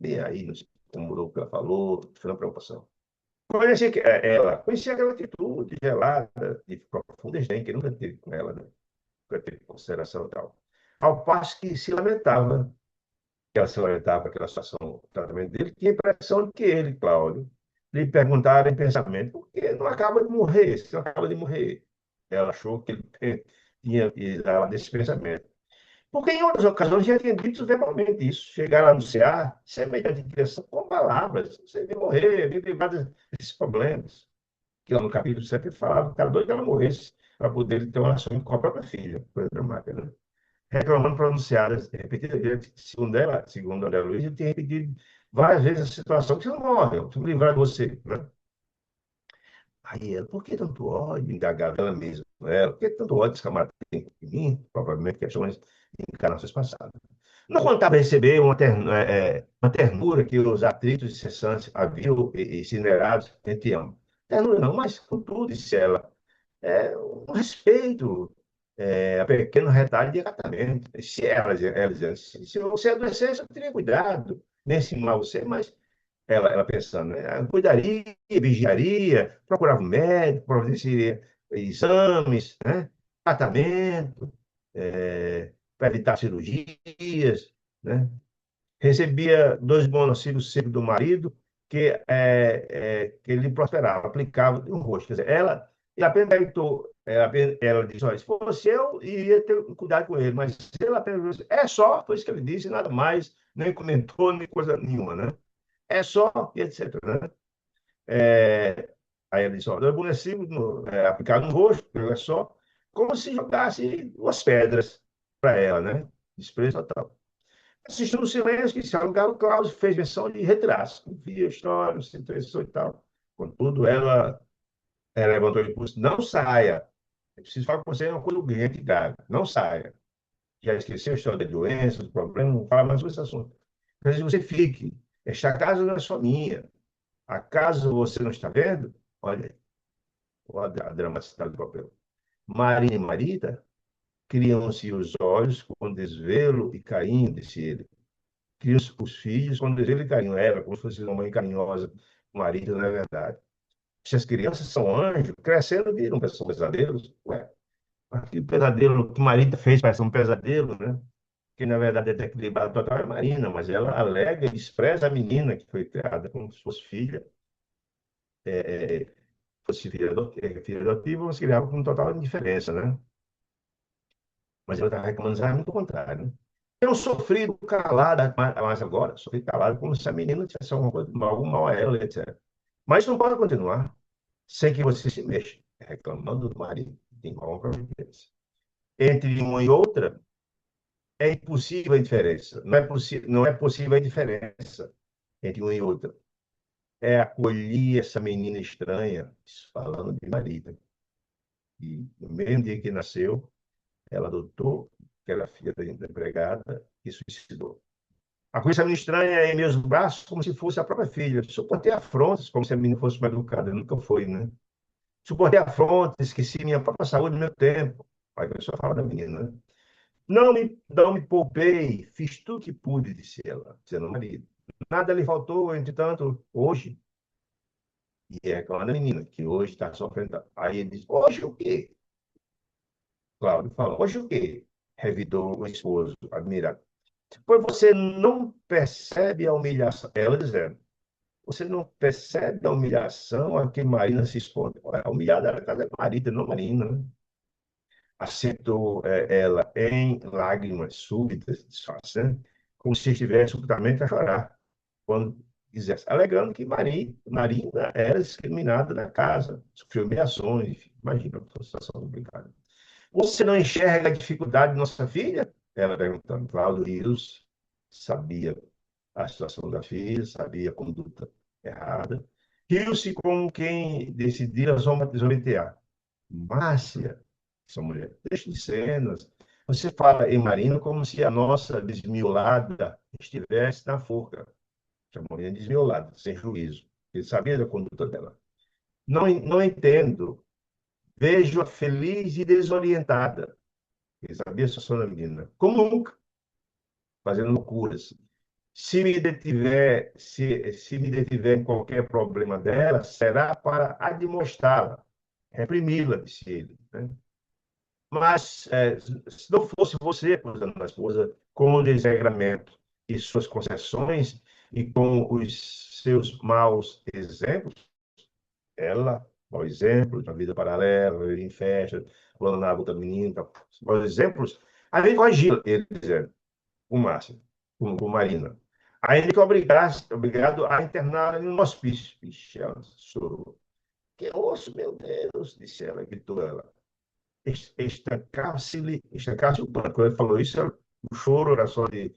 E aí, não se mudou o que ela falou, foi uma preocupação. Conhecia aquela atitude gelada, de profundo desdém, que nunca teve com ela, né? Nunca teve consideração e tal. Ao passo que se lamentava, que ela se lamentava com aquela situação, o tratamento dele, tinha a impressão de que ele, Cláudio, lhe perguntara em pensamento, por que não acaba de morrer, se não acaba de morrer? Ela achou que ele tinha desse pensamento. Porque em outras ocasiões já tinha dito verbalmente isso, chegar a anunciar, semelhante criação, com palavras, você vai morrer, vai livrar desses problemas. Que lá no capítulo 7 ele falava que estava doido que ela morresse, para poder ter uma relação com a própria filha, coisa dramática, né? Reclamando pronunciadas, repetidas, segundo André Luiz, ele tinha repetido várias vezes a situação, que você não morre, eu vou livrar de você, né? Aí ela, por que tanto ódio? Indagava ela mesma. Ela, por que tanto ódio esse camarada tem em mim? Provavelmente questões de encarnações passadas. Não contava receber uma ternura que os atritos incessantes haviam e incinerados entre ambos. Ternura não, mas contudo, disse ela, um respeito, a pequeno retalho de acatamento. Se ela dizia, se você adoecesse, eu teria cuidado, nem ensinar você, mas ela pensando, né? Cuidaria, vigiaria, procurava um médico, providenciaria exames, né? Tratamento, para evitar cirurgias, né? Recebia 2 monocílios secos do marido, que ele prosperava, aplicava no rosto. Quer dizer, ele apenas perguntou, ela disse, olha, se fosse eu, iria ter cuidado com ele, mas ele apenas disse, é só, foi isso que ele disse, nada mais, nem comentou, nem coisa nenhuma, né? É só, e etc. Né? Aí ele disse, olha, aborrecido, aplicado no rosto, é só, como se jogasse 2 pedras para ela, né? Desprezo total. Assistindo o silêncio, que se alugaram, o Cláudio fez menção de retratos, via a história, se interessou e tal. Contudo, ela levantou o impulso, não saia. Eu preciso falar com você, é uma coisa urgente, grave. Não saia. Já esqueceu a história da doença, do problema, não fala mais sobre esse assunto. Mas você fique. Esta casa não é só minha. Acaso você não está vendo? Olha a dramaticidade do papel. Maria e Marita criam-se os olhos com desvelo e carinho, disse ele. Criam-se os filhos com desvelo e carinho. Ela, como se fosse uma mãe carinhosa, Marita, não é verdade. Se as crianças são anjos, crescendo viram pesadelos. Ué, aquele pesadelo que Marita fez parece um pesadelo, né? Que na verdade é desequilibrado total é Marina, mas ela alega e despreza a menina que foi criada como se fosse filha. Fosse filha adotiva, você criava com total indiferença, né? Mas ela estava reclamando exatamente o contrário, né? Eu sofri calada, mas agora, sofri calada como se a menina tivesse alguma coisa, algum mal a ela, etc. Mas não pode continuar sem que você se mexa, reclamando do marido, tem qual providência. Entre uma e outra, é impossível a diferença. Não é possível a diferença entre uma e outra. acolhi essa menina estranha, falando de marido. E no mesmo dia que nasceu, ela adotou, que era filha da empregada, e suicidou. A coisa me estranha em meus braços, como se fosse a própria filha. Suportei afrontas, como se a menina fosse mal educada. Nunca foi, né? Suportei afrontas, esqueci minha própria saúde, meu tempo. Aí a pessoa fala da menina, né? Não me poupei, fiz tudo que pude, disse ela, dizendo ao marido. Nada lhe faltou, entretanto, hoje. E é aquela menina que hoje está sofrendo. Aí ele diz: hoje o quê? Cláudio fala: hoje o quê? Revidou o esposo, admirado. Pois você não percebe a humilhação. Ela dizendo: você não percebe a humilhação a que Marina se expõe. A humilhada era a casa da Marita, não Marina, né? Assentou ela em lágrimas súbitas, disfarçando, como se estivesse subitamente a chorar, quando quisesse, alegando que Marina era discriminada na casa, sofreu humilhações, enfim, imagina a situação complicada. Você não enxerga a dificuldade de nossa filha? Ela perguntando. Cláudio Rios sabia a situação da filha, sabia a conduta errada. Riu-se como quem decidira zombetear. Márcia, essa mulher, deixa de cenas. Você fala em Marina como se a nossa desmiolada estivesse na forca. Chamou de desmiolada, sem juízo. Ele sabia da conduta dela. Não entendo. Vejo-a feliz e desorientada. Ele sabia a situação da menina. Como nunca, fazendo loucuras. Se me detiver em qualquer problema dela, será para admoestá-la, reprimi-la, disse ele, né? Mas, se não fosse você, acusando a esposa, com o desregramento e suas concessões e com os seus maus exemplos, ela, mau exemplo, de uma vida paralela, viver em festa, falando na boca do menino, tá? Maus exemplos, a gente corrigiu ele, dizendo, o Márcio, com Marina. Aí ele que é obrigado a interná-la no hospício. Ixi, ela chorou. Que osso, meu Deus, disse ela, gritou ela. Estancar-se o pranto. Quando ele falou isso, o choro era só de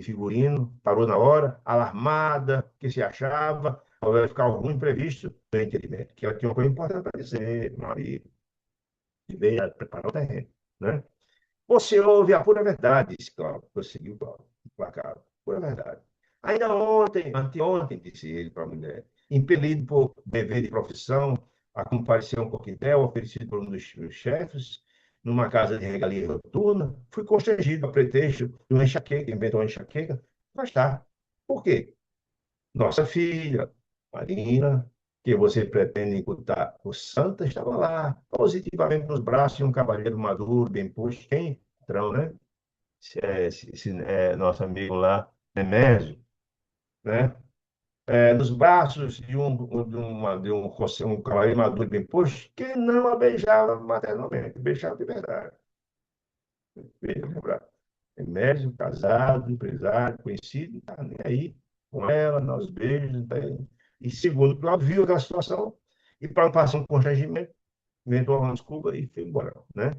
figurino, parou na hora, alarmada, que se achava, vai ficar algum imprevisto no entendimento, que ela tinha uma coisa importante para dizer, marido, e veio a preparar o terreno, né? Você ouve a pura verdade, disse Cláudio, prosseguiu Cláudio, implacável, pura verdade. Ainda ontem, anteontem, disse ele para a mulher, impelido por dever de profissão, a comparecer a um coquetel oferecido por um dos meus chefes, numa casa de regalia noturna, fui constrangido a pretexto de uma enxaqueca, inventou uma enxaqueca, mas está. Por quê? Nossa filha, Marina, que você pretende imputar, o Santa estava lá, positivamente nos braços de um cavalheiro maduro, bem posto, quem? Patrão, né? Nosso amigo lá, Nemésio, né? Nos braços de um cavaleiro maduro, bem posto, que não a beijava maternalmente, beijava de verdade. Veja, lembrar. Nemésio, casado, empresário, conhecido, não está nem aí com ela, nos beijos, não tá aí. E segundo, Cláudio viu aquela situação e para não passar um constrangimento, inventou uma desculpa e foi embora, né?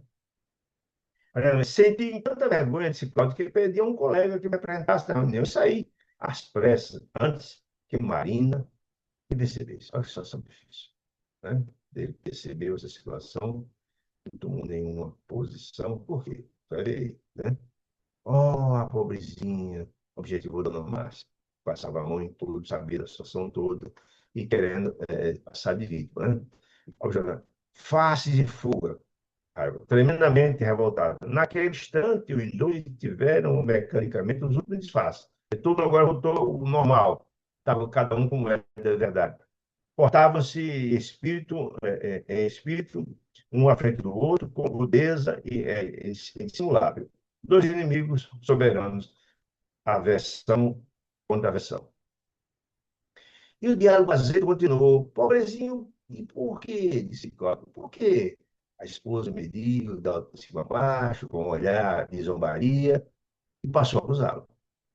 Olha, senti tanta vergonha desse Cláudio que ele pediu a um colega que me apresentasse na reunião. Eu saí às pressas, antes que Marina me percebesse. Olha que situação difícil, né? Ele percebeu essa situação, não tomou nenhuma posição, por quê? Falei, né? Oh, a pobrezinha, objetivou Dona Márcia. Passava a mão em tudo, sabia da situação toda e querendo passar de vítima, né? Ó, Jonathan, face de fuga, raiva, tremendamente revoltado. Naquele instante, os dois tiveram mecanicamente os últimos disfarces. E tudo agora voltou ao normal. Estava cada um como é de verdade. Portavam-se em espírito, um à frente do outro, com rudeza e dissimulável. Dois inimigos soberanos, aversão contra aversão. E o diálogo azedo continuou. Pobrezinho, e por quê? Disse Cláudio. Por quê? A esposa mediu, de cima a baixo, com um olhar de zombaria, e passou a acusá-lo.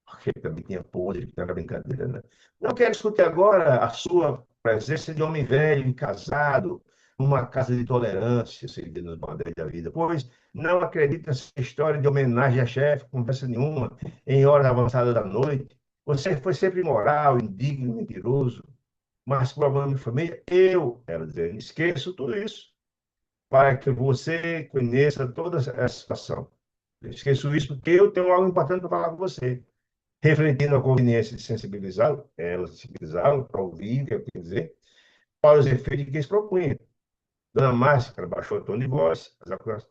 Porque ele também tinha podre, que era brincadeira, né? Não quero discutir agora a sua presença de homem velho e casado numa casa de tolerância, seguida nos bandeiros da vida, pois não acredito nessa história de homenagem a chefe, conversa nenhuma, em horas avançadas da noite. Você foi sempre imoral, indigno, mentiroso, mas problema de família, ela dizendo, esqueço tudo isso, para que você conheça toda essa situação. Eu esqueço isso porque eu tenho algo importante para falar com você. Refletindo a conveniência de sensibilizá-lo, ela sensibilizá-lo para ouvir, quer dizer, para os efeitos que eles propunham. Dona Márcia, ela baixou o tom de voz,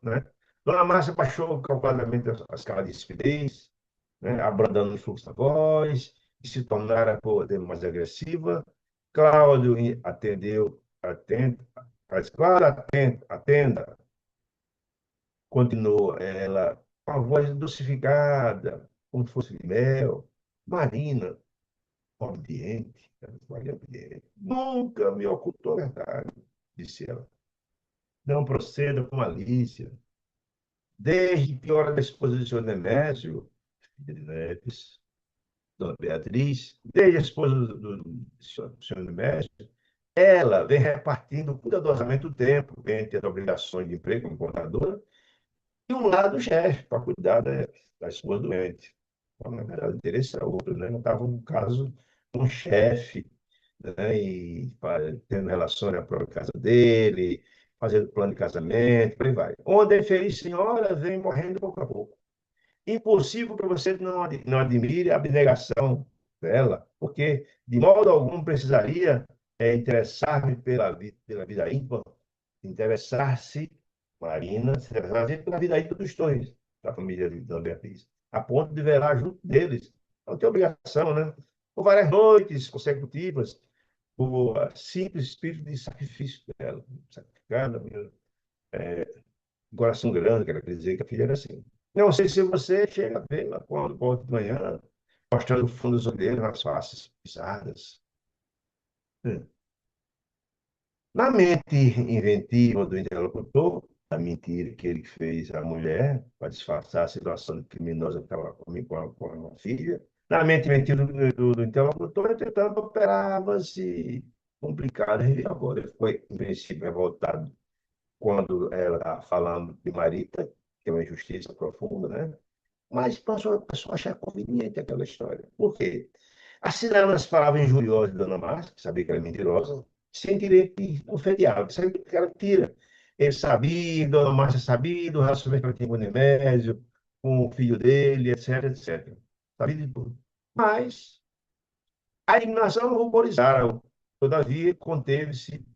né? Dona Márcia baixou calculadamente a escala de espidez, né? Abrandando o fluxo da voz, e se tornara mais agressiva. Cláudio atendeu, atento, mas Cláudio, atenda, continuou ela, com a voz dulcificada, como fosse de mel. Marina, obediente, obediente, nunca me ocultou a verdade, disse ela. Não proceda com malícia. Desde que hora da esposa do senhor Nemésio, filha de Neves, dona Beatriz, desde a esposa do senhor Nemésio, ela vem repartindo cuidadosamente o tempo entre as obrigações de emprego como contadora e um lado chefe, para cuidar da esposa doente. Então, na verdade, o interesse é outro, né? Não estava um caso com um chefe, né? E tendo relações na própria casa dele, fazendo plano de casamento, por aí vai. Onde a infeliz senhora vem morrendo pouco a pouco. Impossível para você não admire a abnegação dela, porque de modo algum precisaria interessar-me pela vida ímpar, interessar-se, Marina, se interessar pela vida ímpar dos dois, da família de Dona Beatriz, a ponto de velar junto deles. Não tem obrigação, né? Por várias noites consecutivas, o simples espírito de sacrifício dela, sacrificada, coração grande, quero dizer que a filha era assim. Não sei se você chega a vê-la quando volta de manhã, mostrando o fundo dos olheiros nas faces pisadas. Na mente inventiva do interlocutor, a mentira que ele fez à mulher para disfarçar a situação criminosa que estava com a filha, na mente inventiva do interlocutor, entretanto, operava-se complicado e agora ele foi, em princípio, revoltado quando ela está falando de Marita, que é uma injustiça profunda, né? Mas passou a pessoa achar conveniente aquela história. Por quê? Assinando as palavras injuriosas de Dona Márcia, que sabia que era mentirosa, sem querer que ofendiava, sabia que era mentira. Ele sabia, Dona Márcia sabia do relacionamento que ela tinha com o Nemésio, com o filho dele, etc, etc. Sabia de tudo. Mas a indignação ruborizara. Todavia, conteve-se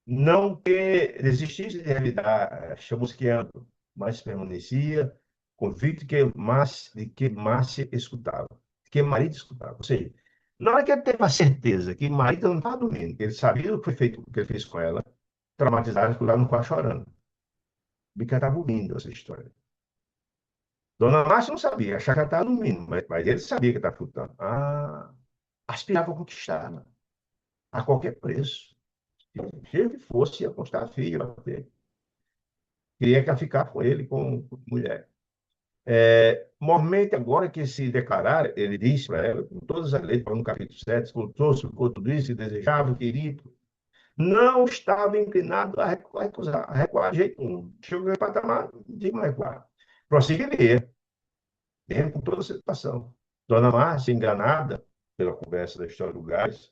não que desistisse de revidar, chamusqueando, mas permanecia convicto de que Márcia escutava, que marido escutava. Ou seja, na hora que ele teve a certeza que marido não estava dormindo, que ele sabia o que foi feito, o que ele fez com ela, traumatizado, ficou lá no quarto chorando. Porque ela estava ouvindo essa história. Dona Márcia não sabia, achava que ela estava dormindo, mas ele sabia que estava escutando. Ah, aspirava a conquistá-la, a qualquer preço. Se que fosse, ia constar a filha, queria que ela ficasse com ele, com mulher. Mormente, agora que se declarar, ele disse para ela, com todas as leis, no capítulo 7, colocou tudo isso que desejava, querido, não estava inclinado a recusar, a recuar de jeito nenhum. Chegou no patamar de não recuar. Prosseguiria, mesmo com toda a situação. Dona Márcia, enganada pela conversa da história do gás,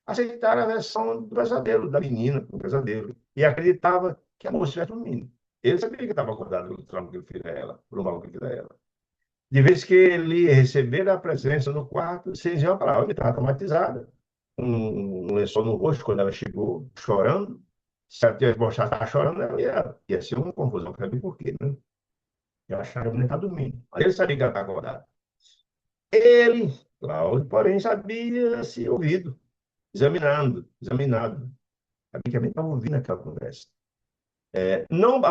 aceitara a versão do pesadelo, da menina, do pesadelo, e acreditava que a moça estivesse dormindo. Ele sabia que estava acordado pelo trauma que ele fez a ela, pelo mal que ele fez a ela. De vez que ele recebera a presença no quarto, sem dizer uma palavra, ele estava traumatizada. Um lençol no rosto quando ela chegou, chorando. Se ela tivesse mostrado que estava chorando, ela ia ser uma confusão, não sabia por quê, né? Eu achava que a mulher estava dormindo. Mas ele sabia que ela estava acordada. Ele, Cláudio, porém, sabia se ouvido, examinado. Sabia que a estava ouvindo aquela conversa. Não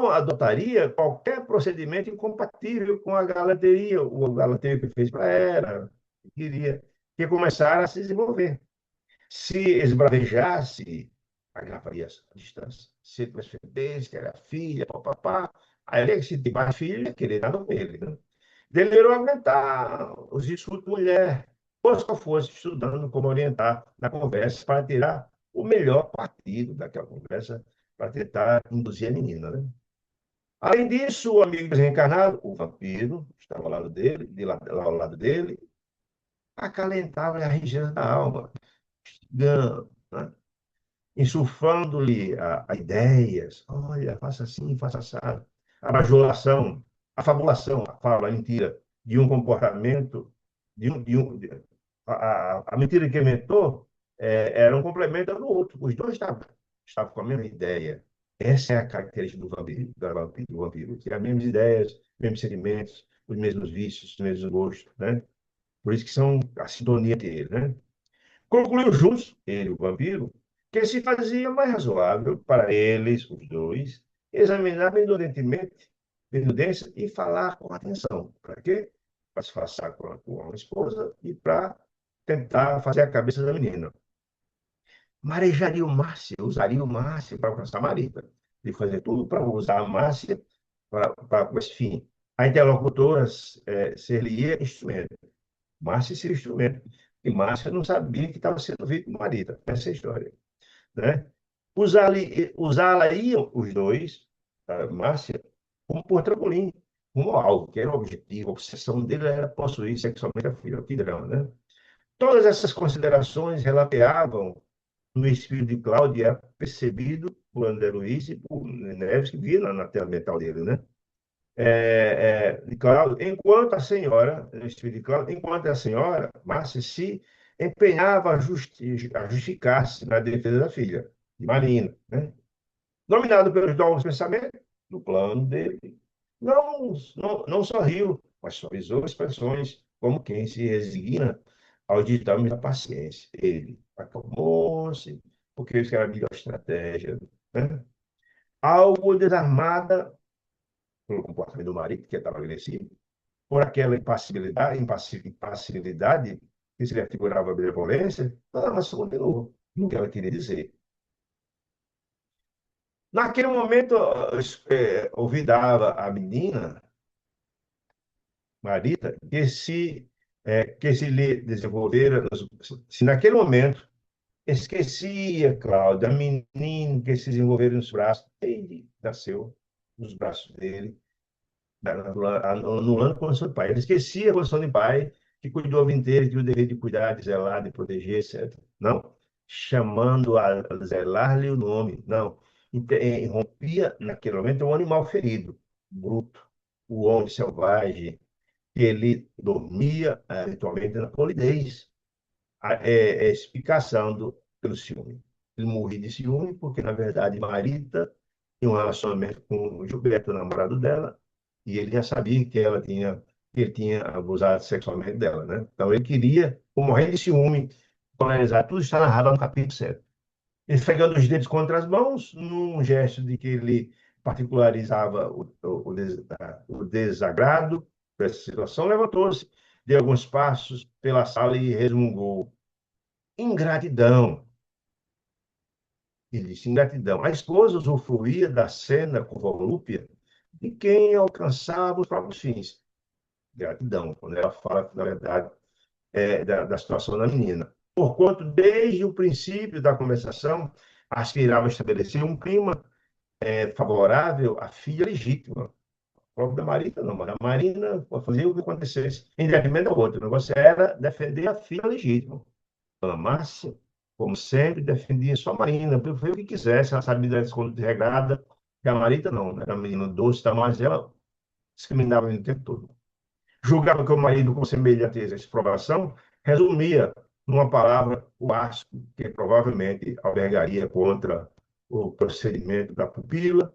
adotaria qualquer procedimento incompatível com a galanteria, o galanteio que fez para ela, queria que começara a se desenvolver. Se esbravejasse, agravaria a distância. Se transcendesse, que era filha, papapá, aí ele, se tem mais filho, ia querer nada com ele. Né? Delirou aumentar os estudos de mulher, fosse qual fosse, estudando como orientar na conversa para tirar o melhor partido daquela conversa, para tentar induzir a menina. Né? Além disso, o amigo desencarnado, o vampiro, estava ao lado dele, lá ao lado dele, acalentava a riqueza da alma, instigando, né? Insuflando-lhe a ideias. Olha, faça assim, faça assado. A bajulação, a fabulação, a fala, a mentira de um comportamento, a mentira que inventou era um complemento do outro. Os dois estavam com a mesma ideia. Essa é a característica do vampiro. Tem as mesmas ideias, os mesmos sentimentos, os mesmos vícios, os mesmos gostos, né? Por isso que são a sintonia dele, né? Concluiu juntos, ele, o vampiro, que se fazia mais razoável para eles, os dois, examinar minudência e falar com atenção. Para quê? Para se disfarçar com a esposa e para tentar fazer a cabeça da menina. Marejaria o Márcia, usaria o Márcia para alcançar a Marita. E fazer tudo para usar a Márcia para esse fim. A interlocutora ser-lhe instrumento. Márcia seria instrumento. E Márcia não sabia que estava sendo vítima do marido. Essa é a história, né? Usá-la iam os dois, a Márcia, como por trampolim, como algo, que era o objetivo, a obsessão dele era possuir sexualmente a filha. Que drama, né? Todas essas considerações relateavam no espírito de Cláudio, era percebido por André Luiz e por Neves, que via na tela mental dele, né? De Cláudio, enquanto a senhora, no espírito de Cláudio, enquanto a senhora, Márcia, se empenhava a justificar-se na defesa da filha, de Marina, né? Dominado pelos dogmas do pensamento, do plano dele, não sorriu, mas suavizou expressões como quem se resigna ao ditame da paciência. Ele acalmou-se, porque isso era a melhor estratégia, né? Algo desarmada pelo comportamento do marido, que estava agressivo, por aquela impassibilidade que se lhe afigurava a benevolência, mas continuou no que ela queria dizer. Naquele momento, ouvidava a menina, Marita, que se lhe desenvolvera, se naquele momento esquecia, Cláudia, a menina que se desenvolvera nos braços, ele nasceu nos braços dele, anulando a condição de pai. Ele esquecia a condição de pai, que cuidou a vida inteira, tinha o dever de cuidar, de zelar, de proteger, etc. Não, chamando a zelar-lhe o nome. Não, rompia naquele momento um animal ferido, bruto, o homem selvagem, que ele dormia habitualmente na polidez, explicação pelo ciúme. Ele morria de ciúme porque, na verdade, Marita tinha um relacionamento com o Gilberto, o namorado dela, e ele já sabia que ele tinha abusado sexualmente dela, né? Então ele queria, por morrer de ciúme, colonizar. Tudo está narrado lá no capítulo 7. Esfregando os dedos contra as mãos, num gesto de que ele particularizava o desagrado por essa situação, levantou-se, deu alguns passos pela sala e resmungou: ingratidão. Ele disse: ingratidão. A esposa usufruía da cena com volúpia de quem alcançava os próprios fins. Gratidão, quando ela fala, na verdade, da situação da menina. Porquanto, desde o princípio da conversação, aspirava a estabelecer um clima favorável à filha legítima. O próprio da Marita, não, mas a Marina fazia o que acontecesse, em detrimento ao outro. O negócio era defender a filha legítima. Dona Márcia, como sempre, defendia só a Marina, foi o que quisesse, ela sabia das contas regrada, e a Marita não, era uma menina doce, tá, mas ela discriminava o tempo todo. Julgava que o marido, com semelhante exprovação, resumia numa palavra o asco que provavelmente albergaria contra o procedimento da pupila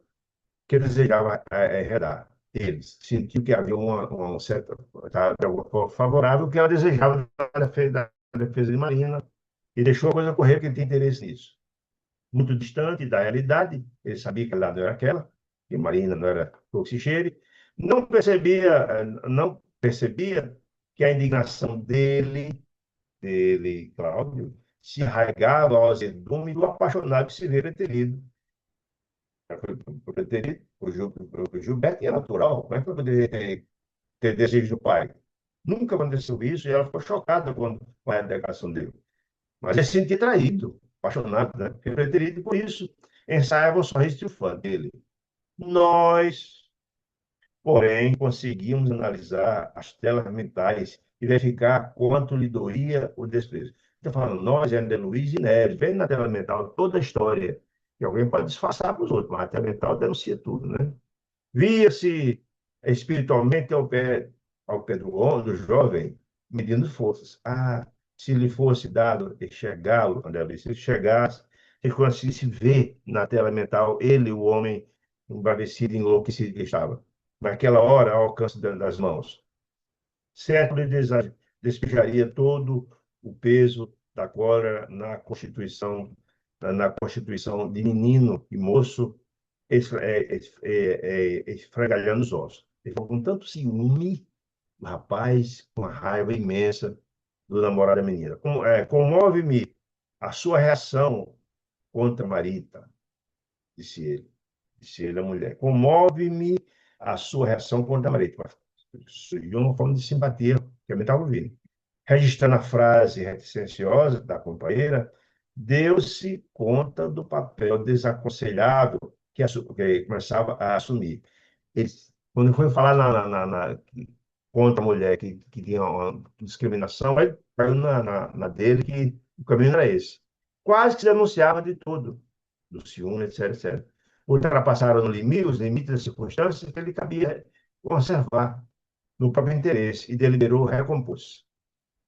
que desejava redar. Eles sentiu que havia uma certa, de alguma forma, favorável que ela desejava da defesa de Marina e deixou a coisa correr porque ele tinha interesse nisso. Muito distante da realidade, ele sabia que a realidade não era aquela, que Marina não era Toxigere, não percebia que a indignação dele, Cláudio, se arraigava ao azedume do apaixonado que se vê preterido. Preterido, o Gilberto é natural, como é que vai poder ter desejo do pai? Nunca aconteceu isso e ela ficou chocada com a declaração dele. Mas ele se sentia traído, apaixonado, né? Preterido, por isso ensaiava o sorriso triunfante dele. Nós, porém, conseguimos analisar as telas mentais e verificar quanto lhe doía o desprezo. Estou falando, nós, André Luiz e Neves, vendo na tela mental toda a história, que alguém pode disfarçar para os outros, mas a tela mental denuncia tudo, né? Via-se espiritualmente ao pé do homem, do jovem, medindo forças. Ah, se lhe fosse dado enxergá-lo, André Luiz, se ele chegasse, se ele conseguisse ver na tela mental ele, o homem embravecido, enlouquecido que estava, naquela hora, ao alcance das mãos. Certo, ele despejaria todo o peso da cólera na constituição de menino e moço, esfregalhando os ossos. Ele falou com tanto ciúme, o rapaz, com uma raiva imensa do namorado da menina. Comove-me a sua reação contra Marita, disse ele. Disse ele à mulher. Comove-me a sua reação contra Marita. De uma forma de simpatia, que eu estava ouvindo. Registrando a frase reticenciosa da companheira, deu-se conta do papel desaconselhado que começava a assumir. Ele, quando foi falar contra a mulher que tinha uma discriminação, aí caiu na dele que o caminho era esse. Quase que se denunciava de tudo, do ciúme, etc, etc. Ultrapassaram os limites das circunstâncias que ele cabia conservar no próprio interesse e deliberou recompor-se.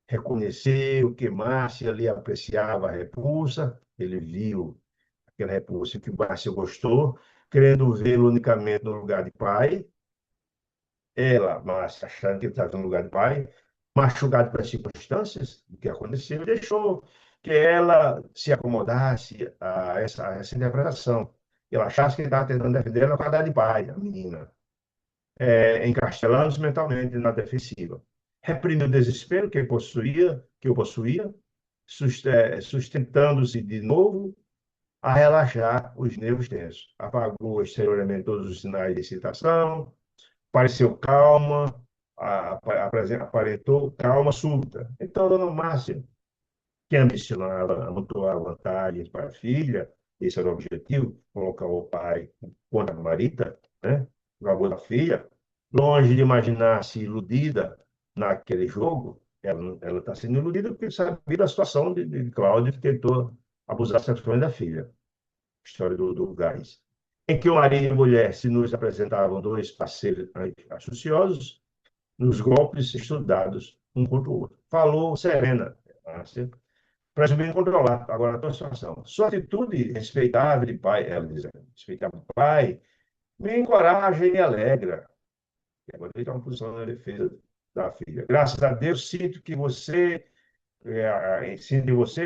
Reconheceu que Márcia lhe apreciava a repulsa, ele viu aquela repulsa que Márcia gostou, querendo vê-lo unicamente no lugar de pai, ela, Márcia, achando que ele estava no lugar de pai, machucado pelas circunstâncias do que aconteceu, deixou que ela se acomodasse a essa interpretação. Ela achasse que ele estava tentando defender ela com a qualidade de pai, a menina, encastelando-se mentalmente na defensiva. Reprimiu o desespero que o possuía, sustentando-se de novo a relaxar os nervos tensos. Apagou exteriormente todos os sinais de excitação, pareceu calma, aparentou calma súbita. Então, dona Márcia, que ambicionava amontoar vantagens para a filha, esse era o objetivo, colocar o pai contra a Marita, né? O avô da filha, longe de imaginar-se iludida naquele jogo, ela está sendo iludida porque sabia da situação de Cláudio, que tentou abusar sexualmente da filha. História do gás. Em que o marido e a mulher se nos apresentavam dois parceiros astuciosos, nos golpes estudados um contra o outro. Falou Serena, presumindo controlar agora a tua situação. Sua atitude respeitável de pai, ela diz, respeitável pai, me encoraja e me alegra. E agora ele está uma posição na defesa da filha. Graças a Deus, sinto em você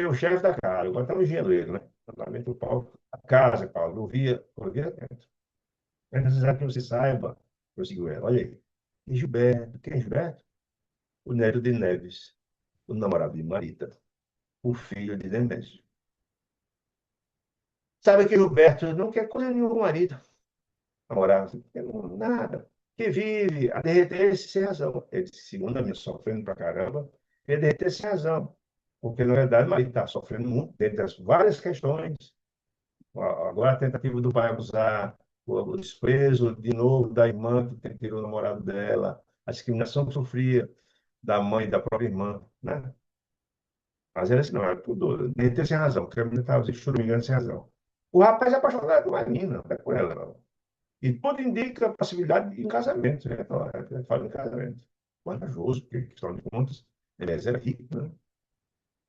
o chefe da casa. Agora está no engenheiro, né? Totalmente o Paulo. A casa, Paulo, ouvia atento. É necessário que você saiba, prosseguiu ela. Olha aí. E Gilberto, quem é Gilberto? O neto de Neves, o namorado de Marita, o filho de Nemésio. Sabe que Gilberto não quer coisa nenhuma com Marita, namorado, nada. Que vive a derreter-se sem razão. Ele, segundo a minha, sofrendo pra caramba, ele derreter-se sem razão. Porque, na verdade, Marita está sofrendo muito, dentre as várias questões. Agora a tentativa do pai abusar, o desprezo, de novo, da irmã que tirou o namorado dela, a discriminação que sofria da mãe e da própria irmã, né? Mas era assim, não, era tudo, nem ter sem razão, porque a menina estava choramingando sem razão. O rapaz é apaixonado por uma menina, não é por ela, não. E tudo indica a possibilidade de um casamento, né? Então, fala em casamento. Vantajoso, porque, questão de contas, ele era rico, né? O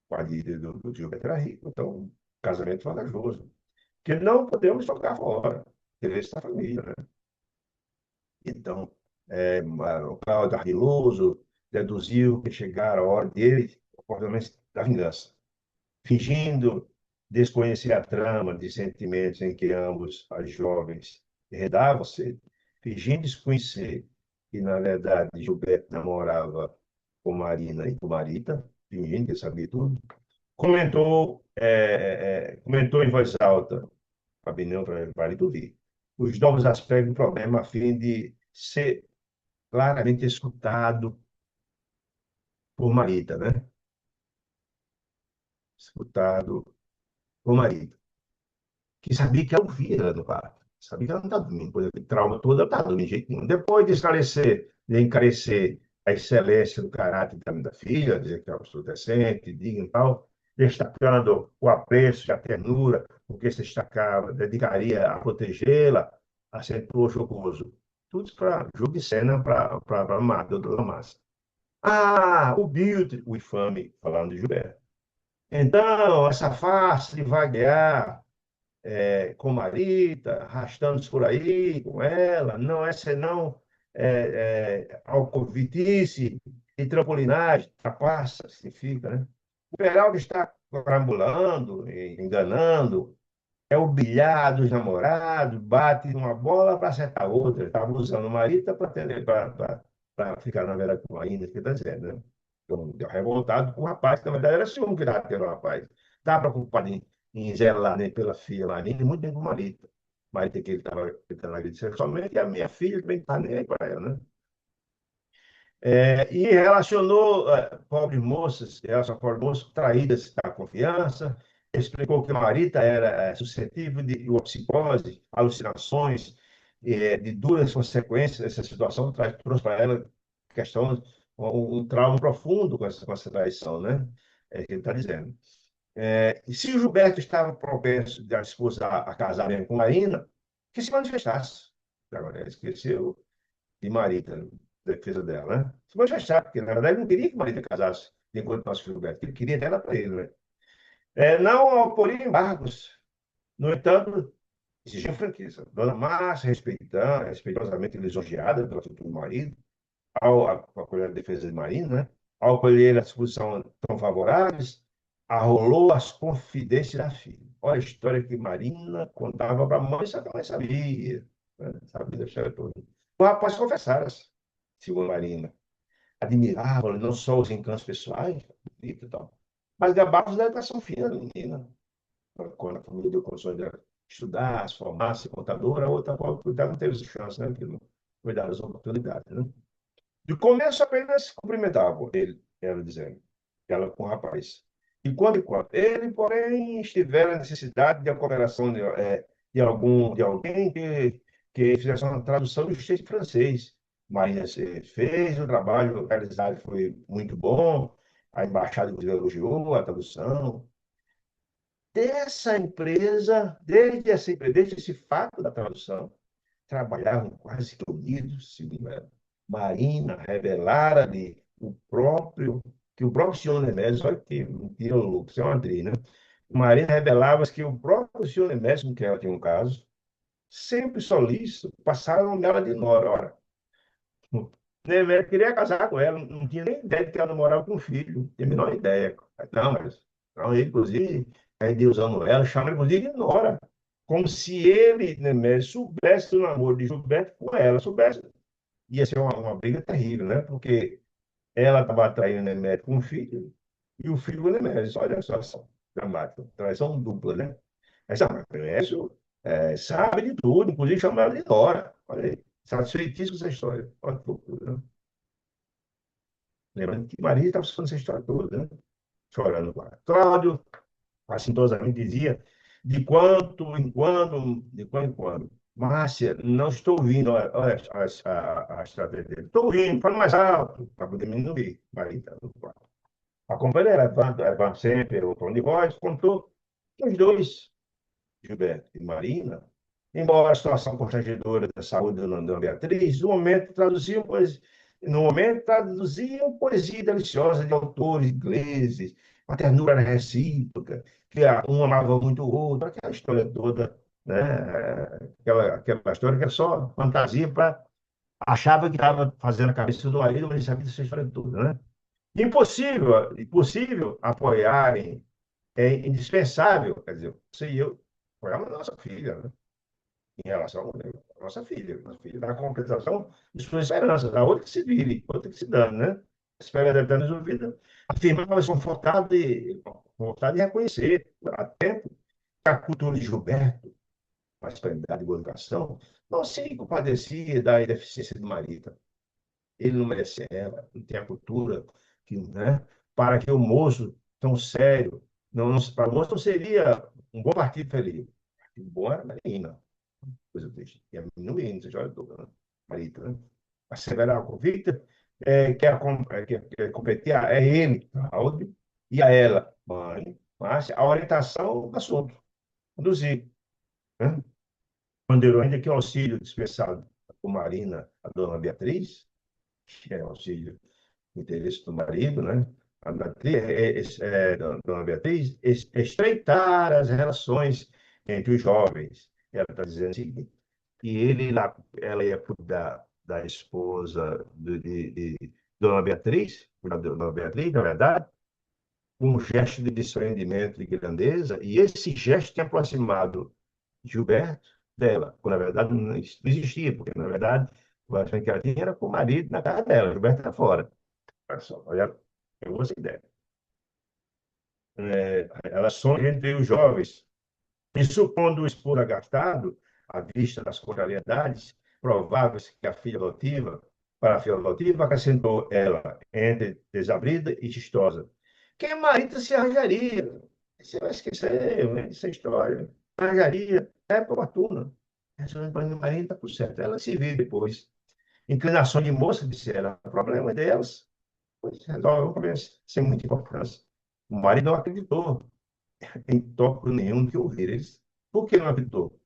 pai do Gilberto era rico, então, casamento vantajoso. Que não podemos jogar fora, interesse da família, né? Então, o Cláudio Ardiloso deduziu que chegara a hora dele, provavelmente, da vingança, fingindo desconhecer a trama de sentimentos em que ambos, as jovens, enredavam-se, fingindo desconhecer que, na verdade, Gilberto namorava com Marina e com Marita, fingindo que sabia tudo, comentou em voz alta, a opinião para Marita ouvir, os novos aspectos do problema a fim de ser claramente escutado por Marita, né? Escutado por Marita, que sabia que ela ouvia ela no quarto. Sabia que ela não estava dormindo, por aquele trauma todo, ela não estava dormindo de jeito nenhum. Depois de esclarecer, de encarecer a excelência do caráter da filha, dizer que é uma pessoa decente, digna e tal, destacando o apreço e a ternura com que se destacava, dedicaria a protegê-la, acentuou jocoso. Tudo isso para jogo de cena para amar, Dona Massa. Ah, o Bild, o infame, falando de Gilberto. Então, essa farsa de vaguear com Marita, arrastando-se por aí com ela, não é senão alcovitice e trampolinagem, trapaça, significa, né? O Beraldo está perambulando, enganando, é o bilhar dos namorados, bate uma bola para acertar outra. Ele estava usando Marita para ficar, na verdade, com a Ina, que está dizendo, né? Então, deu revoltado com o rapaz, que na verdade era ciúme que estava tendo o rapaz. Estava preocupado em zelar né, pela filha Marina e muito bem com Marita. Marita que ele estava tentando agredir sexualmente, e a minha filha também está nem aí para ela, né? E relacionou pobres moças, elas são pobres moças traídas da confiança, explicou que Marita era suscetível de uma psicose, alucinações, de duras consequências dessa situação, trouxe para ela questão, um trauma profundo com essa traição, né? É que ele está dizendo. E se o Gilberto estava propenso de a esposa a casar mesmo com Marina, que se manifestasse. Agora, ele esqueceu de Marita, defesa dela, né? Se manifestar, porque na verdade ele não queria que Marita casasse enquanto nosso filho Gilberto, ele queria dela para ele, né? Não oporia embargos. No entanto, exigiu franqueza. Dona Márcia, respeitosamente lisonjeada pelo futuro marido, ao acolher a defesa de Marina, né? Ao acolher as posições tão favoráveis, arrolou as confidências da filha. Olha a história que Marina contava para a mãe, só que a mãe sabia, né? Sabia da história toda. O rapaz confessara, segundo Marina, admirava não só os encantos pessoais, e tal, mas gabava da educação fina da menina. Quando a família deu condições de estudar, se formar, ser contadora, a outra pobre cuidar não teve chance, né? Porque não foi dar as oportunidades, né? De começo apenas cumprimentava ele, ela dizendo, ela com o rapaz. E quando e quando. Ele, porém, estivera necessidade de a cooperação de alguém que fizesse uma tradução do texto francês. Mas fez o trabalho realizado, foi muito bom. A embaixada elogiou a tradução. Desde esse fato da tradução, trabalhavam quase que unidos, segundo ela. Marina revelara-lhe que o próprio senhor Nemésio, olha que mentira louco, isso é uma atriz, né? Marina revelava que o próprio senhor Nemésio, com quem ela tinha um caso, sempre solícito, passava a nomeá-la de Nora. Ora, Nemésio queria casar com ela, não tinha nem ideia de que ela namorava com um filho, não tinha a menor ideia. Não, mas não, ele, inclusive, ainda usando ela, chama inclusive de Nora, como se ele, Nemésio, soubesse do namoro de Gilberto com ela, soubesse. Ia ser uma briga terrível, né? Porque ela estava atraindo o Nemésio com o filho e o filho com o Nemésio. Olha a situação dramática, traição dupla, né? Essa Nemésio sabe de tudo, inclusive chama ela de Nora. Olha aí, satisfeitíssimo com essa história. Olha que loucura, né? Lembrando que Maria estava escutando essa história toda, né? Chorando lá. Cláudio, assintosamente, dizia de quando em quando. Márcia, não estou ouvindo. Olha a estratégia dele. Estou ouvindo, fala mais alto, para poder me ouvir. Maria está no quarto. A companheira, levanta sempre o tom de voz, contou que os dois, Gilberto e Marina, embora a situação constrangedora da saúde da Dona Beatriz, no momento traduziam poesia deliciosa de autores ingleses, uma ternura recíproca, que um amava muito o outro, aquela história toda, né? Aquela história que é só fantasia para achava que estava fazendo a cabeça do marido, mas ele sabia dessa história toda, né? Impossível apoiarem, é indispensável, quer dizer, você e eu apoiamos a nossa filha, né? Em relação à nossa filha da concretização de suas esperanças, a outra que se vire, outra que se dane, né? A espera deve estar resolvida. Afirmava-se confortado de reconhecer, há tempo, que a cultura de Gilberto, a prosperidade e boa educação, não se compadecia da deficiência do marido. Ele não merece ela, não tem a cultura, né? Para que o moço tão sério, para o moço não seria um bom partido feliz. Partido bom era a menina, coisa triste. E a menina, você joga dupla, né? Marita, né? Asseverar a convicta quer competir é ele, Cláudio, e a ela, mãe, Márcia, a orientação do assunto, conduzir, né? Bandeirou ainda que o auxílio dispensado por Marina, a dona Beatriz, que é auxílio no interesse do marido, né? A Beatriz, dona Beatriz, estreitar as relações entre os jovens. Ela está dizendo o seguinte, que ela ia cuidar da esposa de Dona Beatriz, cuidar de Dona Beatriz, na verdade, com um gesto de desprendimento, de grandeza, e esse gesto tem aproximado Gilberto dela, quando na verdade não existia, porque na verdade o relacionamento que ela tinha era com o marido na casa dela, Gilberto está fora. Olha só, olha, eu essa ideia. Relações entre os jovens, e supondo o expor agastado, à vista das contrariedades prováveis que a filha adotiva, para a filha adotiva, acrescentou ela, entre desabrida e chistosa. Quem marido se arranjaria? Você vai esquecer, né, essa história. Arranjaria, é oportuna. Essa marido está por certo. Ela se vive depois. Inclinação de moça, disse ela. O problema é delas. Pois resolve o problema sem muita importância. O marido não acreditou em tópico nenhum que ouvir. Por que não acreditou?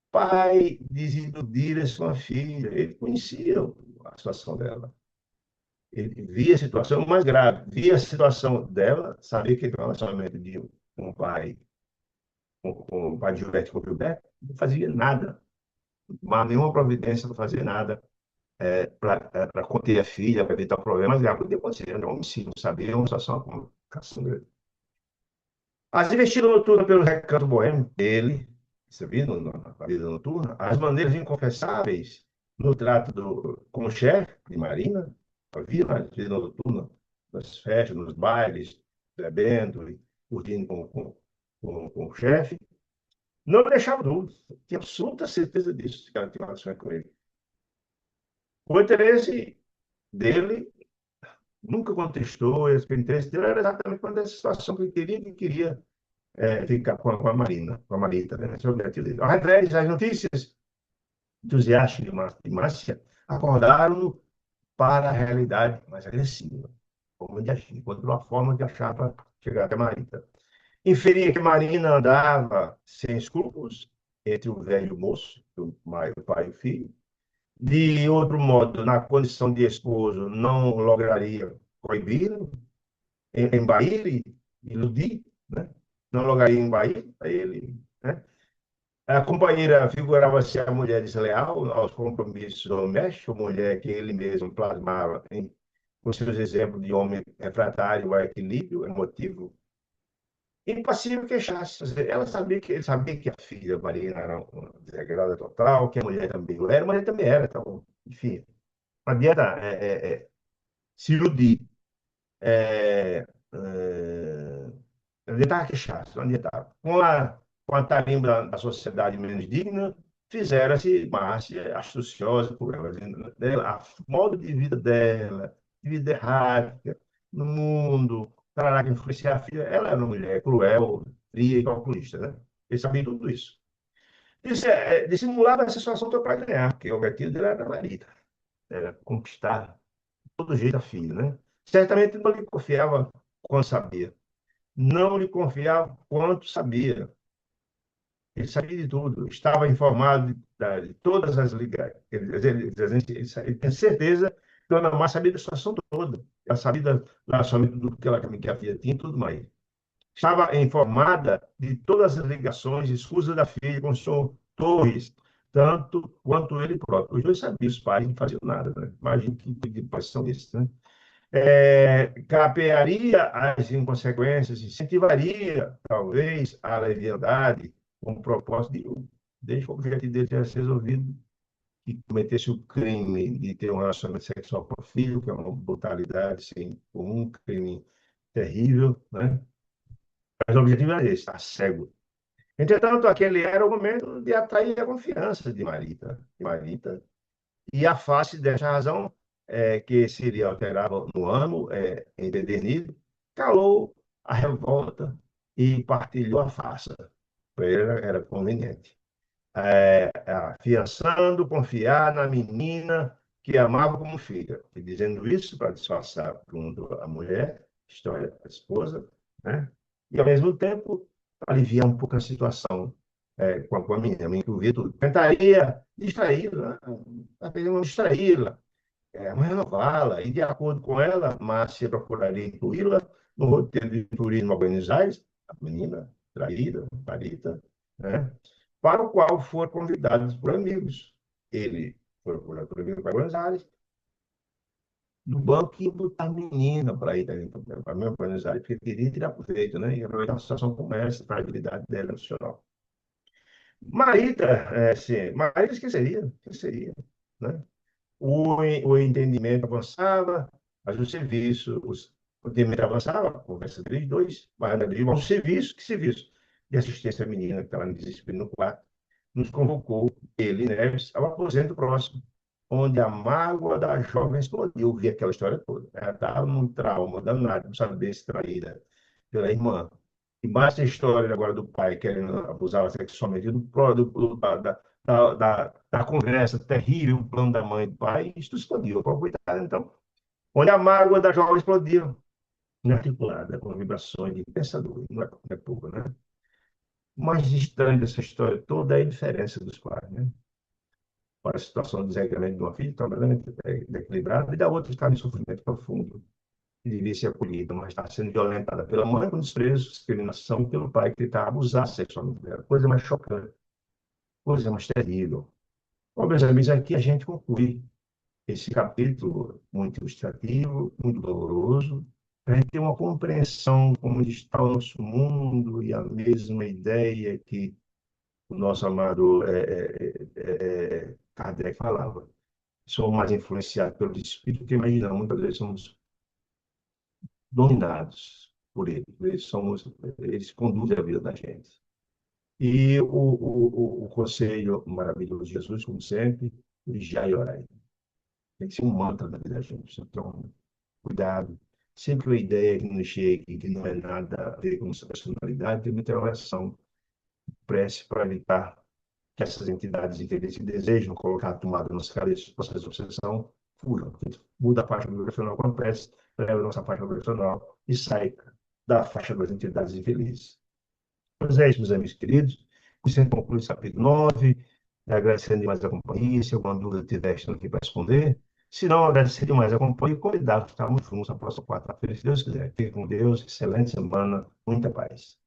Pai desiludir a sua filha. Ele conhecia a situação dela. Ele via a situação mais grave, via a situação dela, sabia que o relacionamento de um pai, com o pai de Gilberto com o Gilberto, não fazia nada, mas nenhuma providência não fazia nada para conter a filha, para evitar problemas graves. Podia acontecer, não homicídio, não sabia, uma situação, uma complicação grande. As investidas noturnas pelo recanto boêmio dele, você viu na vida noturna, as maneiras inconfessáveis no trato com o chefe de Marina, havia na vida noturna, nas festas, nos bailes, bebendo e curtindo com o chefe, não me deixava dúvida, tinha absoluta certeza disso, que ela tinha relação com ele. O interesse dele nunca contestou, esse interesse dele era exatamente quando essa situação que queria ficar com a Marina, com a Marita, né? Esse é o objetivo dele. Ao revés, as notícias entusiastas de Márcia acordaram para a realidade mais agressiva, como de agir, contra a forma de achar para chegar até a Marita. Inferia que Marina andava sem escrúpulos entre o velho moço, o pai e o filho. De outro modo, na condição de esposo, não lograria proibir, embair e iludir, né? Não lograria embair a ele, né? A companheira figurava-se a mulher desleal aos compromissos domésticos, mulher que ele mesmo plasmava com seus exemplos de homem refratário ao equilíbrio emotivo. Impassível queixar-se. Ela sabia que, ele sabia que a filha Marina era uma desregrada total, que a mulher também o era, mas ele também era. Então, enfim, não adianta se iludir. É, é, não adiantava queixar-se, não adiantava. Com a tarimba da sociedade menos digna, fizeram-se Márcia astuciosa por ela, dela, o modo de vida dela, de vida errática, no mundo, para influenciar a filha. Ela era uma mulher cruel, fria e calculista, né? Ele sabia tudo isso. Dissimulava essa situação para ganhar, porque o objetivo dele era a marida, era conquistar de todo jeito a filha, né? Certamente não lhe confiava quando sabia. Não lhe confiava quanto sabia. Ele sabia de tudo, estava informado de todas as ligações. Ele tem certeza que Dona Mar sabia da situação toda. Ela sabia do relacionamento, do que a filha tinha e tudo mais. Estava informada de todas as ligações e escusas da filha com o senhor Torres, tanto quanto ele próprio. Os dois sabiam, os pais não faziam nada, né? Imagina que tipo de pais são esses, né? Capearia as inconsequências, incentivaria, talvez, a leviandade, com o propósito desde que o objetivo dele tivesse resolvido, que cometesse o crime de ter um relacionamento sexual com o filho, que é uma brutalidade sem comum, crime terrível, né? Mas o objetivo era esse, estar cego. Entretanto, aquele era o momento de atrair a confiança de Marita, e a face dessa razão, que seria alterada no ano, empedernido, calou a revolta e partilhou a farsa. Para ele era conveniente. Afiançando, confiar na menina que amava como filha. E dizendo isso para disfarçar a mulher, história da esposa, né? E ao mesmo tempo aliviar um pouco a situação com a menina que ouvia tudo. Tentaria distraí-la, apenas distraí-la, renová-la, e de acordo com ela, Márcia procuraria incluí-la no roteiro de turismo a Buenos Aires, a menina traída, Marita, né? Para o qual foram convidados por amigos. Ele foi por amigo para Buenos Aires, no banco e botar a menina para ir também para Buenos Aires, porque queria tirar proveito, né? E aproveitar a situação como essa, a fragilidade dela emocional. Marita, sim, Marita esqueceria, né? O entendimento avançava, mas o serviço, o entendimento avançava, a conversa deles dois, mas o serviço, que serviço? De assistência à menina que estava em desespero no quarto, nos convocou, ele, Neves, ao aposento próximo, onde a mágoa da jovem explodiu. Eu vi aquela história toda. Ela estava num trauma danado, não saber se traída pela irmã. E basta a história agora do pai querendo abusar sexualmente da conversa terrível, o plano da mãe e do pai, isso explodiu. Coitado, então, onde a mágoa da jovem explodiu, inarticulada, com vibrações de pensador, não é pouco, né? O mais estranho dessa história toda é a indiferença dos pais, né? Para a situação de desregramento de uma filha, está completamente equilibrada, e da outra está em sofrimento profundo, que devia ser acolhida, mas está sendo violentada pela mãe com desprezo, discriminação, e pelo pai que está a abusar sexualmente dela. Coisa mais chocante, coisa mais terrível. Bom, meus amigos, aqui a gente conclui esse capítulo muito ilustrativo, muito doloroso, para a gente ter uma compreensão como está o nosso mundo e a mesma ideia que o nosso amado Kardec falava. Somos mais influenciados pelo espírito que imaginamos. Muitas vezes somos dominados por ele. Eles conduzem a vida da gente. E o conselho maravilhoso de Jesus, como sempre, vigiai e orai. Tem que ser um mantra da vida da gente. Então, cuidado. Sempre uma ideia que nos chegue, que não é nada a ver com nossa personalidade, tem muita oração, prece para evitar que essas entidades infelizes que desejam colocar a tomada na nossa cabeça, processo de obsessão, fujam. Muda a faixa vibracional com a prece, leva a nossa faixa vibracional e sai da faixa das entidades infelizes. Pois é isso, meus amigos queridos. Você conclui esse capítulo 9, agradecendo demais a companhia. Se alguma dúvida tiver, estou aqui para responder. Se não, agradecer demais a companhia e convidar para estarmos juntos na próxima quarta-feira, se Deus quiser. Fique com Deus, excelente semana, muita paz.